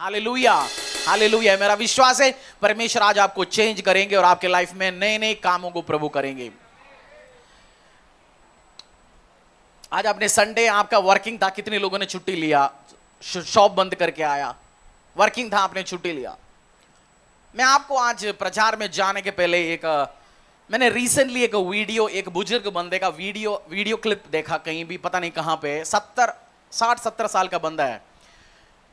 Hallelujah, hallelujah. मेरा विश्वास है परमेश्वर आज आपको चेंज करेंगे और आपके लाइफ में नए नए कामों को प्रभु करेंगे। आज आपने संडे आपका वर्किंग था, कितने लोगों ने छुट्टी लिया, शॉप बंद करके आया, वर्किंग था आपने छुट्टी लिया। मैं आपको आज प्रचार में जाने के पहले मैंने रिसेंटली एक बुजुर्ग बंदे का वीडियो क्लिप देखा, कहीं भी पता नहीं कहां पे, 60-70 साल का बंदा है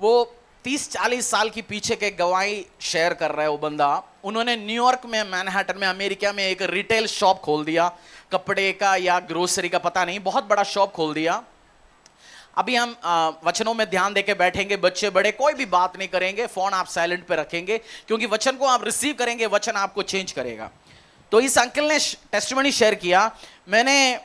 वो, 30-40 साल की पीछे के गवाही शेयर कर रहा है वो बंदा। उन्होंने न्यूयॉर्क में, मैनहट्टन में, अमेरिका में एक रिटेल शॉप खोल दिया, कपड़े का या ग्रोसरी का पता नहीं, बहुत बड़ा शॉप खोल दिया। अभी हम वचनों में ध्यान देके बैठेंगे, बच्चे बड़े कोई भी बात नहीं करेंगे, फोन आप साइलेंट पे रखेंगे, क्योंकि वचन को आप रिसीव करेंगे, वचन आपको चेंज करेगा। तो इस अंकल ने टेस्टिमनी शेयर किया, मैंने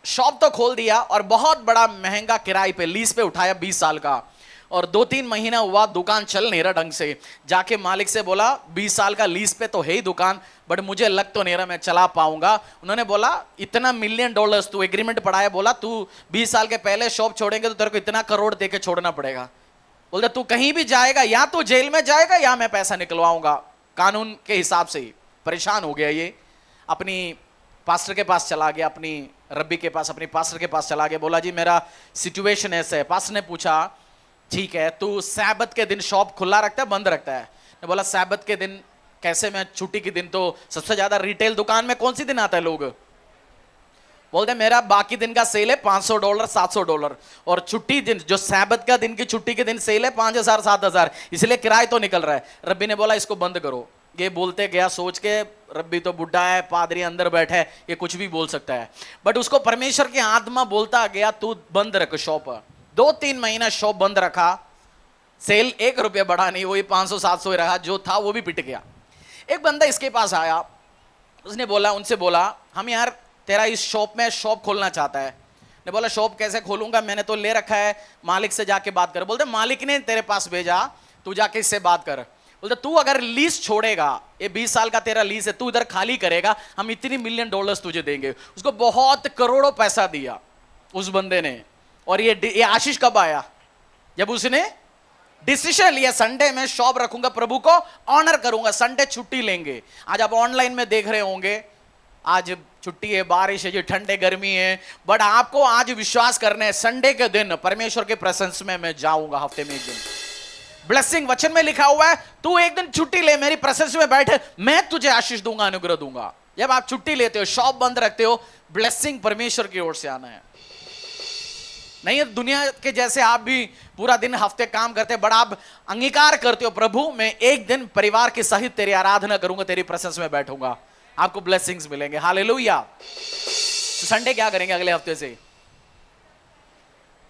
शॉप तो खोल दिया और बहुत बड़ा महंगा किराए पे, लीज पे उठाया 20 साल का, और 2-3 महीना हुआ दुकान चल नहीं रहा ढंग से। जाके मालिक से बोला 20 साल का लीज पे तो है ही दुकान, बट मुझे लग तो नहीं रहा मैं चला पाऊंगा। उन्होंने बोला इतना $1 मिलियन तू एग्रीमेंट पढ़ाया, बोला तू 20 साल के पहले शॉप छोड़ेंगे तो तेरे को इतना करोड़ देके छोड़ना पड़ेगा। बोलते तू कहीं भी जाएगा या तो जेल में जाएगा या मैं पैसा निकलवाऊंगा, कानून के हिसाब से ही। परेशान हो गया ये, अपनी पास्टर के पास चला गया, अपनी रब्बी के पास, अपनी पास्टर के पास चला गया, बोला जी मेरा सिचुएशन ऐसा है। पास्टर ने पूछा ठीक है तू सैबत के दिन शॉप खुला रखता है बंद रखता है? ने बोला सैबत के दिन कैसे, मैं छुट्टी के दिन तो सबसे ज्यादा रिटेल दुकान में कौन सी दिन आता है लोग? बोलते मेरा बाकी दिन का सेल है $500 $700, और छुट्टी दिन जो सैबत का दिन की छुट्टी के दिन सेल है 5000 7000, इसलिए किराया तो निकल रहा है। रब्बी ने बोला इसको बंद करो। ये बोलते गया, सोच के रब्बी तो बुढ़ा है, पादरी अंदर बैठा है, ये कुछ भी बोल सकता है, बट उसको परमेश्वर की आत्मा बोलता गया तू बंद रख शॉप। 2-3 महीना शॉप बंद रखा, सेल $1 बढ़ा नहीं, वही 500-700 रहा, जो था वो भी पिट गया। एक बंदा इसके पास आया, उसने बोला, उनसे बोला हम यार तेरा इस शॉप में शॉप खोलना चाहता है। ने बोला शॉप कैसे खोलूंगा, मैंने तो ले रखा है, मालिक से जाके बात कर। बोलते मालिक ने तेरे पास भेजा, तू जाके इससे बात कर। बोलते तू अगर लीज छोड़ेगा, ये 20 साल का तेरा लीज है, तू इधर खाली करेगा, हम इतनी $1 मिलियन तुझे देंगे। उसको बहुत करोड़ों पैसा दिया उस बंदे ने। और ये आशीष कब आया? जब उसने डिसीजन लिया संडे में शॉप रखूंगा, प्रभु को ऑनर करूंगा, संडे छुट्टी लेंगे। आज आप ऑनलाइन में देख रहे होंगे, आज छुट्टी है, बारिश है, जो ठंडे गर्मी है, बट आपको आज विश्वास करना है संडे के दिन परमेश्वर के प्रेजेंस में मैं जाऊंगा। हफ्ते में एक दिन ब्लेसिंग, वचन में लिखा हुआ है तू एक दिन छुट्टी ले, मेरी प्रेजेंस में बैठ, मैं तुझे आशीष दूंगा, अनुग्रह दूंगा। जब आप छुट्टी लेते हो, शॉप बंद रखते हो, ब्लेसिंग परमेश्वर की ओर से आना है। नहीं है दुनिया के जैसे आप भी पूरा दिन हफ्ते काम करते हैं, बड़ा आप अंगीकार करते हो प्रभु मैं एक दिन परिवार के सहित तेरी आराधना करूंगा, तेरी प्रेजेंस में बैठूंगा, आपको ब्लेसिंग्स मिलेंगे। हालेलुया। तो संडे क्या करेंगे अगले हफ्ते से?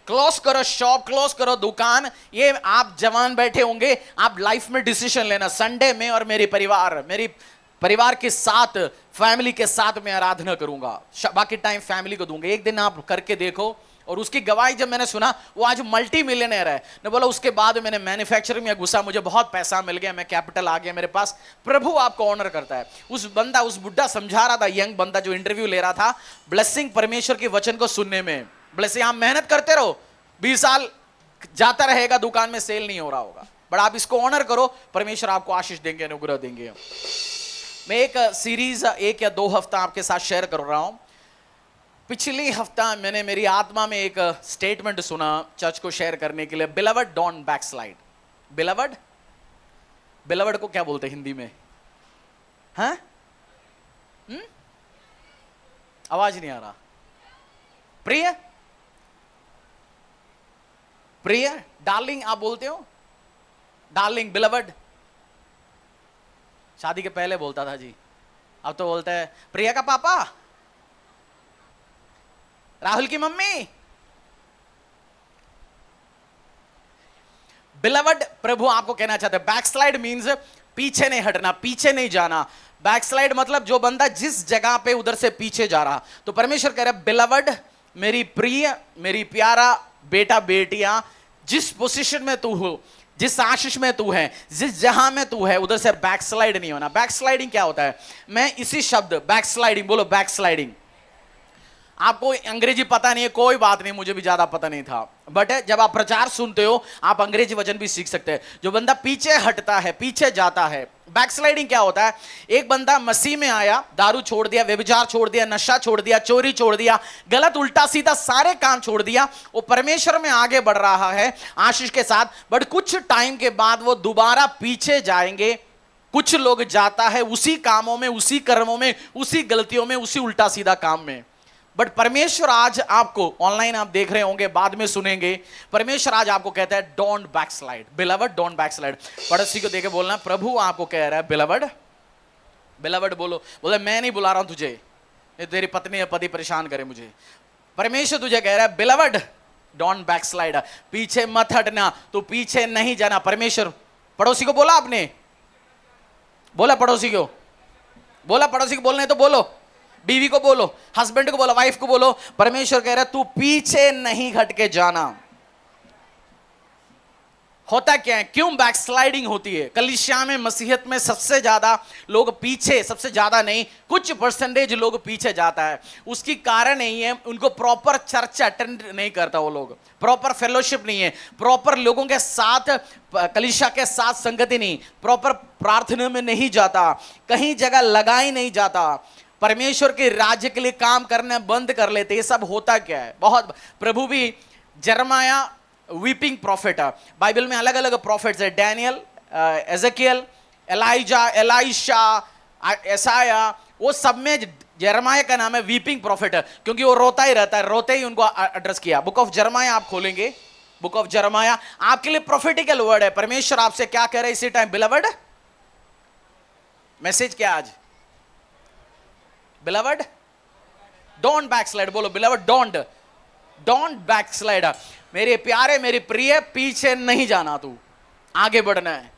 क्लोज करो शॉप, क्लोज करो दुकान। ये आप जवान बैठे होंगे, आप लाइफ में डिसीजन लेना, संडे में और मेरी परिवार के साथ, फैमिली के साथ मैं आराधना करूंगा, बाकी टाइम फैमिली को दूंगा। एक दिन आप करके देखो। और उसकी गवाही जब मैंने सुना, वो आज मल्टी मिलियनर है। ने बोला उसके बाद मैंने मैन्युफैक्चरिंग में घुसा, मुझे बहुत पैसा मिल गया, मैं कैपिटल आ गया मेरे पास। प्रभु आपको ऑनर करता है। उस बुढ़ा समझा रहा था, यंग बंदा जो इंटरव्यू ले रहा था, ब्लेसिंग परमेश्वर के वचन को सुनने में। ब्लेसिंग आप मेहनत करते रहो, 20 साल जाता रहेगा, दुकान में सेल नहीं हो रहा होगा, बट आप इसको ऑनर करो, परमेश्वर आपको आशीष देंगे, अनुग्रह देंगे। मैं एक सीरीज 1 या 2 हफ्ता आपके साथ शेयर कर रहा हूं। पिछली हफ्ता मैंने मेरी आत्मा में एक स्टेटमेंट सुना चर्च को शेयर करने के लिए, बिलवड डोंट बैकस्लाइड। बिलवड को क्या बोलते हैं हिंदी में? हैं? आवाज नहीं आ रहा। प्रिय डार्लिंग आप बोलते हो? डार्लिंग, बिलवड शादी के पहले बोलता था जी, अब तो बोलता है प्रिया का पापा, राहुल की मम्मी। बिलवड प्रभु आपको कहना चाहते हैं, बैकस्लाइड मींस पीछे नहीं हटना, पीछे नहीं जाना। बैकस्लाइड मतलब जो बंदा जिस जगह पे उधर से पीछे जा रहा। तो परमेश्वर कह रहा है बिलवड, मेरी प्रिय, मेरी प्यारा बेटा बेटियां, जिस पोजीशन में तू हो, जिस आशीष में तू है, जिस जहां में तू है, उधर से बैकस्लाइड नहीं होना। बैकस्लाइडिंग क्या होता है? मैं इसी शब्द बैकस्लाइडिंग, बोलो बैकस्लाइडिंग। आपको अंग्रेजी पता नहीं है, कोई बात नहीं, मुझे भी ज्यादा पता नहीं था, बट जब आप प्रचार सुनते हो आप अंग्रेजी वचन भी सीख सकते हैं। जो बंदा पीछे हटता है, पीछे जाता है, बैकस्लाइडिंग क्या होता है? एक बंदा मसीह में आया, दारू छोड़ दिया, व्यभिचार छोड़ दिया, नशा छोड़ दिया, चोरी छोड़ दिया, गलत उल्टा सीधा सारे काम छोड़ दिया, वो परमेश्वर में आगे बढ़ रहा है आशीष के साथ, बट कुछ टाइम के बाद वो दोबारा पीछे जाएंगे। कुछ लोग जाता है उसी कामों में, उसी कर्मों में, उसी गलतियों में, उसी उल्टा सीधा काम में। बट परमेश्वर आज आपको, ऑनलाइन आप देख रहे होंगे, बाद में सुनेंगे, परमेश्वर आज आपको कहता है don't backslide, beloved don't backslide. पड़ोसी को देके बोलना, प्रभु आपको कह रहा है बिलवड, बिलवड बोलो। बोले मैं नहीं बुला रहा हूं तुझे, तेरी पत्नी या पति परेशान करे मुझे। परमेश्वर तुझे कह रहा है बिलवड डोंट बैकस्लाइड, पीछे मत हटना, तू पीछे नहीं जाना। परमेश्वर, पड़ोसी को बोला आपने, बोला पड़ोसी को, बोला पड़ोसी को, बोलने तो बोलो, बीवी को बोलो, हस्बैंड को बोलो, वाइफ को बोलो। परमेश्वर कह रहा है तू पीछे नहीं हट के जाना। होता क्या है, क्यों बैकस्लाइडिंग होती है? कलीसिया में, मसीहत में सबसे ज्यादा लोग पीछे, सबसे ज्यादा नहीं, कुछ परसेंटेज लोग पीछे जाता है। उसकी कारण यही है, उनको प्रॉपर चर्च अटेंड नहीं करता, वो लोग प्रॉपर फेलोशिप नहीं है, प्रॉपर लोगों के साथ, कलीसिया के साथ संगति नहीं, प्रॉपर प्रार्थना में नहीं जाता, कहीं जगह लगा ही नहीं जाता, परमेश्वर के राज्य के लिए काम करना बंद कर लेते। ये सब होता क्या है? बहुत प्रभु भी, जरमाया वीपिंग प्रॉफिट है, बाइबल में अलग अलग प्रॉफिट्स है, डैनियल, एजेकियल, एलाइजा, एलाइशा, एसाया, वो सब में जरमाया का नाम है वीपिंग प्रॉफिट, क्योंकि वो रोता ही रहता है, रोते ही उनको एड्रेस किया। बुक ऑफ जरमाया आप खोलेंगे, बुक ऑफ जरमाया आपके लिए प्रॉफिटिकल वर्ड है। परमेश्वर आपसे क्या कह रहे हैं इसी टाइम? बिलवड, मैसेज क्या आज? बिलवड डोंट बैकस्लाइड, बोलो बिलवड डोंट बैकस्लाइड। मेरे प्यारे, मेरे प्रिय, पीछे नहीं जाना, तू आगे बढ़ना है।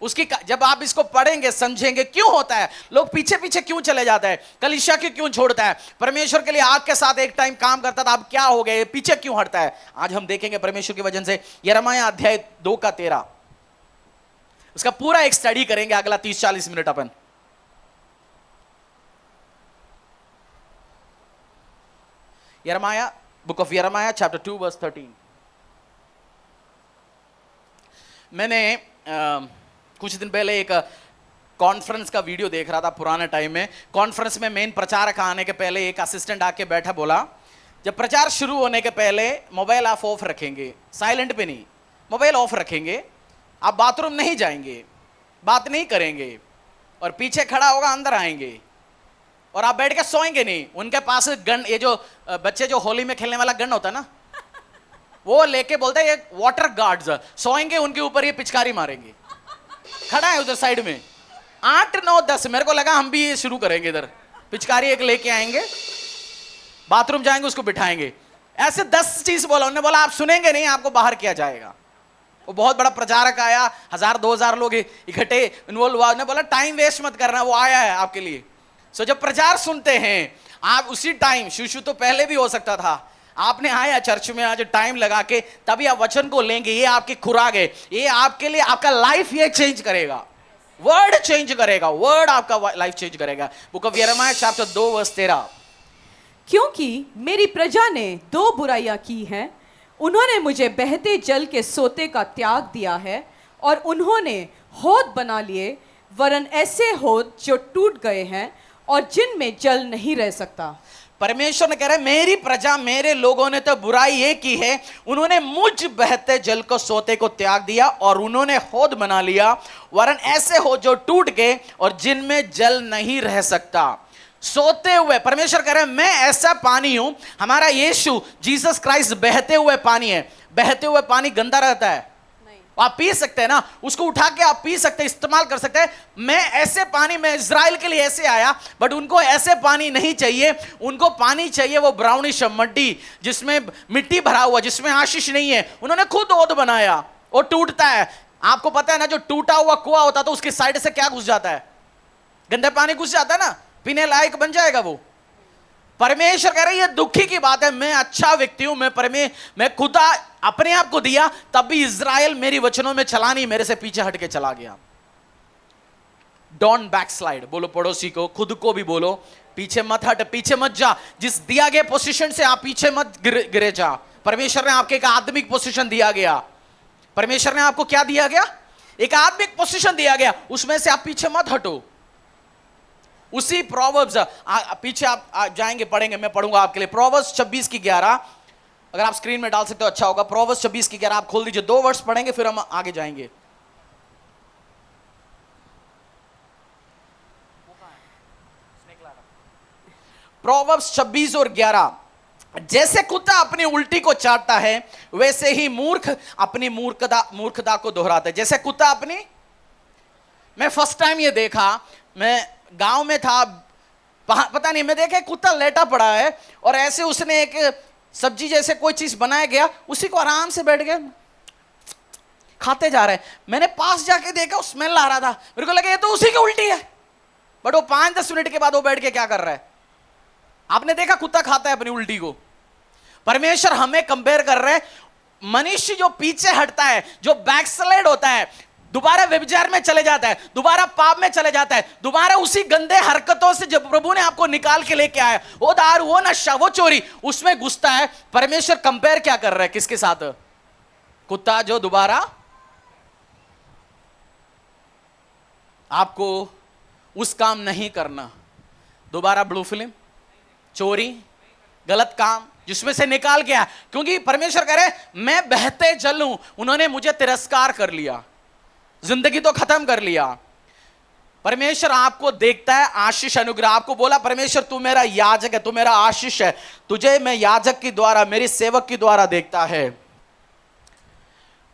उसकी जब आप इसको पढ़ेंगे, समझेंगे क्यों होता है, लोग पीछे पीछे क्यों चले जाते हैं, कलीसिया के क्यों छोड़ता है, परमेश्वर के लिए आग के साथ एक टाइम काम करता था, अब क्या हो गया, पीछे क्यों हटता है, आज हम देखेंगे परमेश्वर की वजह से। यिर्मयाह अध्याय 2 का 13, उसका पूरा एक स्टडी करेंगे अगला 30-40 मिनट अपन। यिर्मयाह, बुक ऑफ यिर्मयाह चैप्टर 2 वर्स 13। मैंने कुछ दिन पहले एक कॉन्फ्रेंस का वीडियो देख रहा था, पुराने टाइम में। कॉन्फ्रेंस में मेन प्रचारक आने के पहले एक असिस्टेंट आके बैठा, बोला जब प्रचार शुरू होने के पहले मोबाइल आप ऑफ रखेंगे, साइलेंट पे नहीं, मोबाइल ऑफ रखेंगे, आप बाथरूम नहीं जाएंगे, बात नहीं करेंगे, और पीछे खड़ा होगा, अंदर आएंगे, और आप बैठ के सोएंगे नहीं। उनके पास गन, ये जो बच्चे जो होली में खेलने वाला गन होता है ना, वो लेके बोलते हैं ये वाटर गार्ड्स, सोएंगे उनके ऊपर, ये पिचकारी मारेंगे। खड़ा है उधर साइड में, 8, 9, 10, मेरे को लगा हम भी ये शुरू करेंगे, इधर पिचकारी एक लेके आएंगे, बाथरूम जाएंगे, उसको बिठाएंगे। ऐसे 10 चीज बोला उन्होंने, बोला आप सुनेंगे नहीं, आपको बाहर किया जाएगा। वो बहुत बड़ा प्रचारक आया, 1000-2000 लोग इकट्ठे इन्वॉल्व हुआ, उन्होंने बोला टाइम वेस्ट मत करना, वो आया है आपके लिए। सो जब प्रचार सुनते हैं आप, उसी टाइम, शिशु तो पहले भी हो सकता था, आपने आया चर्च में आज टाइम लगा के, तभी आप वचन को लेंगे, ये आपकी खुराक है, ये आपके लिए, आपका लाइफ ये चेंज करेगा, वर्ड चेंज करेगा, वर्ड आपका लाइफ चेंज करेगा। बुक ऑफ यिर्मयाह चैप्टर 2 वर्स 13। क्योंकि मेरी प्रजा ने 2 बुराइयां की हैं, उन्होंने मुझे बहते जल के सोते का त्याग दिया है, और उन्होंने होद बना लिए, वरन ऐसे होद जो टूट गए हैं और जिनमें जल नहीं रह सकता। परमेश्वर ने कह रहे मेरी प्रजा, मेरे लोगों ने तो बुराई ये की है, उन्होंने मुझ बहते जल को, सोते को त्याग दिया, और उन्होंने होद बना लिया, वरन ऐसे हो जो टूट गए और जिनमें जल नहीं रह सकता। सोते हुए, परमेश्वर कह रहे मैं ऐसा पानी हूं, हमारा यीशु जीसस क्राइस्ट बहते हुए पानी है। बहते हुए पानी गंदा रहता है? आप पी सकते हैं ना, उसको उठा के आप पी सकते हैं, इस्तेमाल कर सकते हैं। मैं ऐसे पानी में, इज़राइल के लिए ऐसे आया, बट उनको ऐसे पानी नहीं चाहिए, उनको पानी चाहिए वो ब्राउनिश मट्टी, जिसमें मिट्टी भरा हुआ, जिसमें आशीष नहीं है। उन्होंने खुद ओद बनाया, वो टूटता है। आपको पता है ना, जो टूटा हुआ कुआं होता तो उसकी साइड से क्या घुस जाता है? गंदा पानी घुस जाता है ना, पीने लायक बन जाएगा वो। परमेश्वर कह रहे ये दुखी की बात है, मैं अच्छा व्यक्ति हूं, मैं खुदा अपने आप को दिया, तब भी इज़राइल मेरी वचनों में चला नहीं, मेरे से पीछे हट के चला गया। डोंट बैकस्लाइड, बोलो पड़ोसी को, खुद को भी बोलो, पीछे मत हट, पीछे मत जा। जिस दिया गया पोजीशन से आप पीछे मत गिरे जा। परमेश्वर ने आपके एक आत्मिक पोजीशन दिया गया। परमेश्वर ने आपको क्या दिया गया? एक आत्मिक पोजीशन दिया गया, उसमें से आप पीछे मत हटो। उसी प्रोवर्ब्स पीछे आप जाएंगे, पढ़ेंगे, मैं पढ़ूंगा आपके लिए। प्रोवर्ब्स 26 की 11, अगर आप स्क्रीन में डाल सकते हो अच्छा होगा। प्रोवर्ब्स 26 की 11 आप खोल दीजिए। 2 वर्ष पढ़ेंगे फिर हम आगे जाएंगे। प्रोवर्ब्स 26 और 11, जैसे कुत्ता अपनी उल्टी को चाटता है वैसे ही मूर्ख अपनी मूर्खता को दोहराता है। जैसे कुत्ता अपनी, मैं फर्स्ट टाइम ये देखा, मैं गांव में था, पता नहीं, मैं देखा कुत्ता लेटा पड़ा है और ऐसे उसने एक सब्जी जैसे कोई चीज बनाया गया, उसी को आराम से बैठ गया खाते जा रहे हैं। मैंने पास जाके देखा, स्मेल आ रहा था, मेरे को लगा ये तो उसी की उल्टी है। बट वो 5-10 मिनट के बाद वो बैठ के क्या कर रहा है? आपने देखा कुत्ता खाता है अपनी उल्टी को। परमेश्वर हमें कंपेयर कर रहे हैं, मनुष्य जो पीछे हटता है, जो बैकस्लाइड होता है, दोबारा व्यभिचार में चले जाता है, दोबारा पाप में चले जाता है, दोबारा उसी गंदे हरकतों से जब प्रभु ने आपको निकाल के लेके आया, वो दारू, वो नशा, वो चोरी, उसमें घुसता है। परमेश्वर कंपेयर क्या कर रहा है? किसके साथ? कुत्ता जो दोबारा आपको उस काम नहीं करना, दोबारा ब्लू फिल्म, चोरी, गलत काम जिसमें से निकाल गया। क्योंकि परमेश्वर कह रहे मैं बहते जल हूं, उन्होंने मुझे तिरस्कार कर लिया, जिंदगी तो खत्म कर लिया। परमेश्वर आपको देखता है, आशीष अनुग्रह। आपको बोला परमेश्वर तू मेरा याजक है, तू मेरा आशीष है, तुझे मैं याजक के द्वारा, मेरी सेवक के द्वारा देखता है।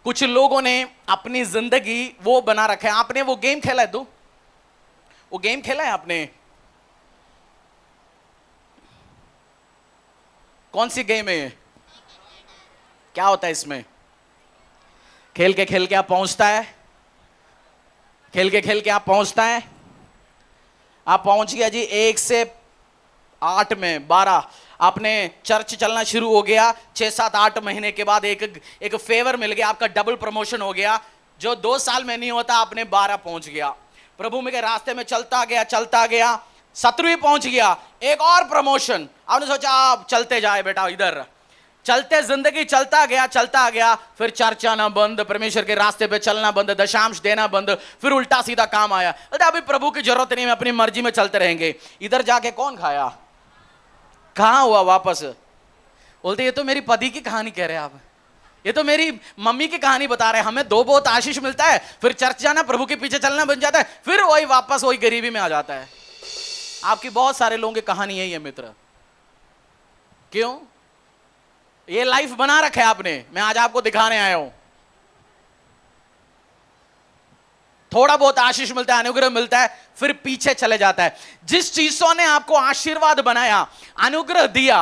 कुछ लोगों ने अपनी जिंदगी वो बना रखा है। आपने वो गेम खेला है? वो गेम खेला है आपने? कौन सी गेम है? क्या होता है इसमें? खेल के आप पहुंचता है, खेल के आप पहुंचता है, आप पहुंच गया जी 1 से 8 में 12, आपने चर्च चलना शुरू हो गया। 6-7-8 महीने के बाद एक फेवर मिल गया, आपका डबल प्रमोशन हो गया। जो 2 साल में नहीं होता, आपने 12 पहुंच गया। प्रभु में के रास्ते में चलता गया 17वीं पहुंच गया, एक और प्रमोशन। आपने सोचा आप चलते जाए बेटा, इधर चलते जिंदगी चलता गया, फिर चर्च आना बंद, परमेश्वर के रास्ते पे चलना बंद, दशांश देना बंद, फिर उल्टा सीधा काम आया। अभी प्रभु की जरूरत नहीं, मैं अपनी मर्जी में चलते रहेंगे। इधर जाके कौन खाया? कहां हुआ वापस? बोलते ये तो मेरी पति की कहानी कह रहे हैं आप, ये तो मेरी मम्मी की कहानी बता रहे हैं। हमें बहुत आशीष मिलता है, फिर चर्च जाना, प्रभु के पीछे चलना बन जाता है, फिर वही वापस वही गरीबी में आ जाता है। आपकी बहुत सारे लोगों की कहानी यही है मित्र। क्यों? ये लाइफ बना रखा है आपने। मैं आज आपको दिखाने आया हूं। थोड़ा बहुत आशीष मिलता है, अनुग्रह मिलता है, फिर पीछे चले जाता है। जिस चीजों ने आपको आशीर्वाद बनाया, अनुग्रह दिया,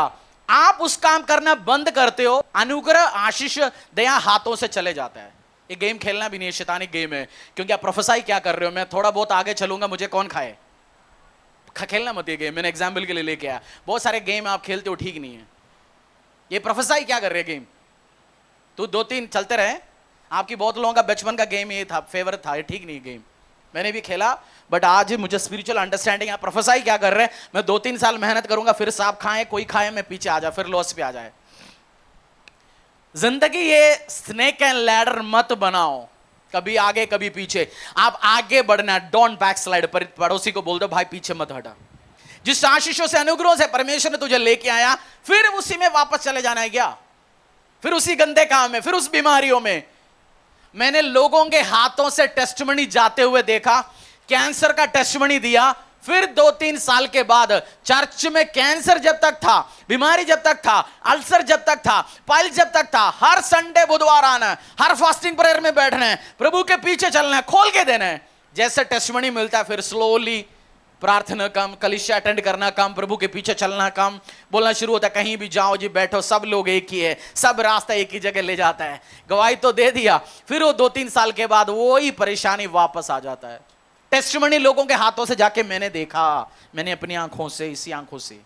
आप उस काम करना बंद करते हो, अनुग्रह, आशीष, दया हाथों से चले जाता है। ये गेम खेलना भी नहीं है, शैतानी गेम है। क्योंकि आप प्रोफेसाई क्या कर रहे हो? मैं थोड़ा बहुत आगे चलूंगा, मुझे कौन खाए? खेलना मत ये गेम। मैंने एग्जाम्पल के लिए लेके आया। बहुत सारे गेम आप खेलते हो, ठीक नहीं है। ये प्रोफेसाई क्या कर रहे हैं? गेम तो 2-3 चलते रहे। आपकी बहुत लोगों का बचपन का गेम ये था, फेवरेट था, ये ठीक नहीं गेम। मैंने भी खेला, बट आज मुझे स्पिरिचुअल अंडरस्टैंडिंग। आप प्रोफेसाई क्या कर रहे हैं? मैं 2-3 साल मेहनत करूंगा, फिर सांप खाए, कोई खाए, मैं पीछे आ जाए, फिर लॉस पे आ जाए। जिंदगी ये स्नेक एंड लैडर मत बनाओ, कभी आगे कभी पीछे। आप आगे बढ़ना, डोंट बैकस्लाइड। पड़ोसी को बोल दो भाई पीछे मत हटा। जिस आशीषों से, अनुग्रहों से परमेश्वर ने तुझे लेके आया, फिर उसी में वापस चले जाना है क्या? फिर उसी गंदे काम में, फिर उस बीमारियों में। मैंने लोगों के हाथों से टेस्टिमनी जाते हुए देखा। कैंसर का टेस्टिमनी दिया, फिर 2-3 साल के बाद चर्च में कैंसर जब तक था, बीमारी जब तक था, अल्सर जब तक था, पाइल्स जब तक था, हर संडे बुधवार आना है, हर फास्टिंग प्रेयर में बैठना है, प्रभु के पीछे चलना है, खोल के देना है। जैसे टेस्टिमनी मिलता है, फिर स्लोली प्रार्थना कम, कलीसिया अटेंड करना कम, प्रभु के पीछे चलना कम, बोलना शुरू होता है कहीं भी जाओ जी बैठो, सब लोग एक ही है, सब रास्ता एक ही जगह ले जाता है। गवाही तो दे दिया, फिर वो 2-3 साल के बाद वो ही परेशानी वापस आ जाता है। टेस्टिमनी लोगों के हाथों से जाके मैंने देखा, मैंने अपनी आंखों से, इसी आंखों से।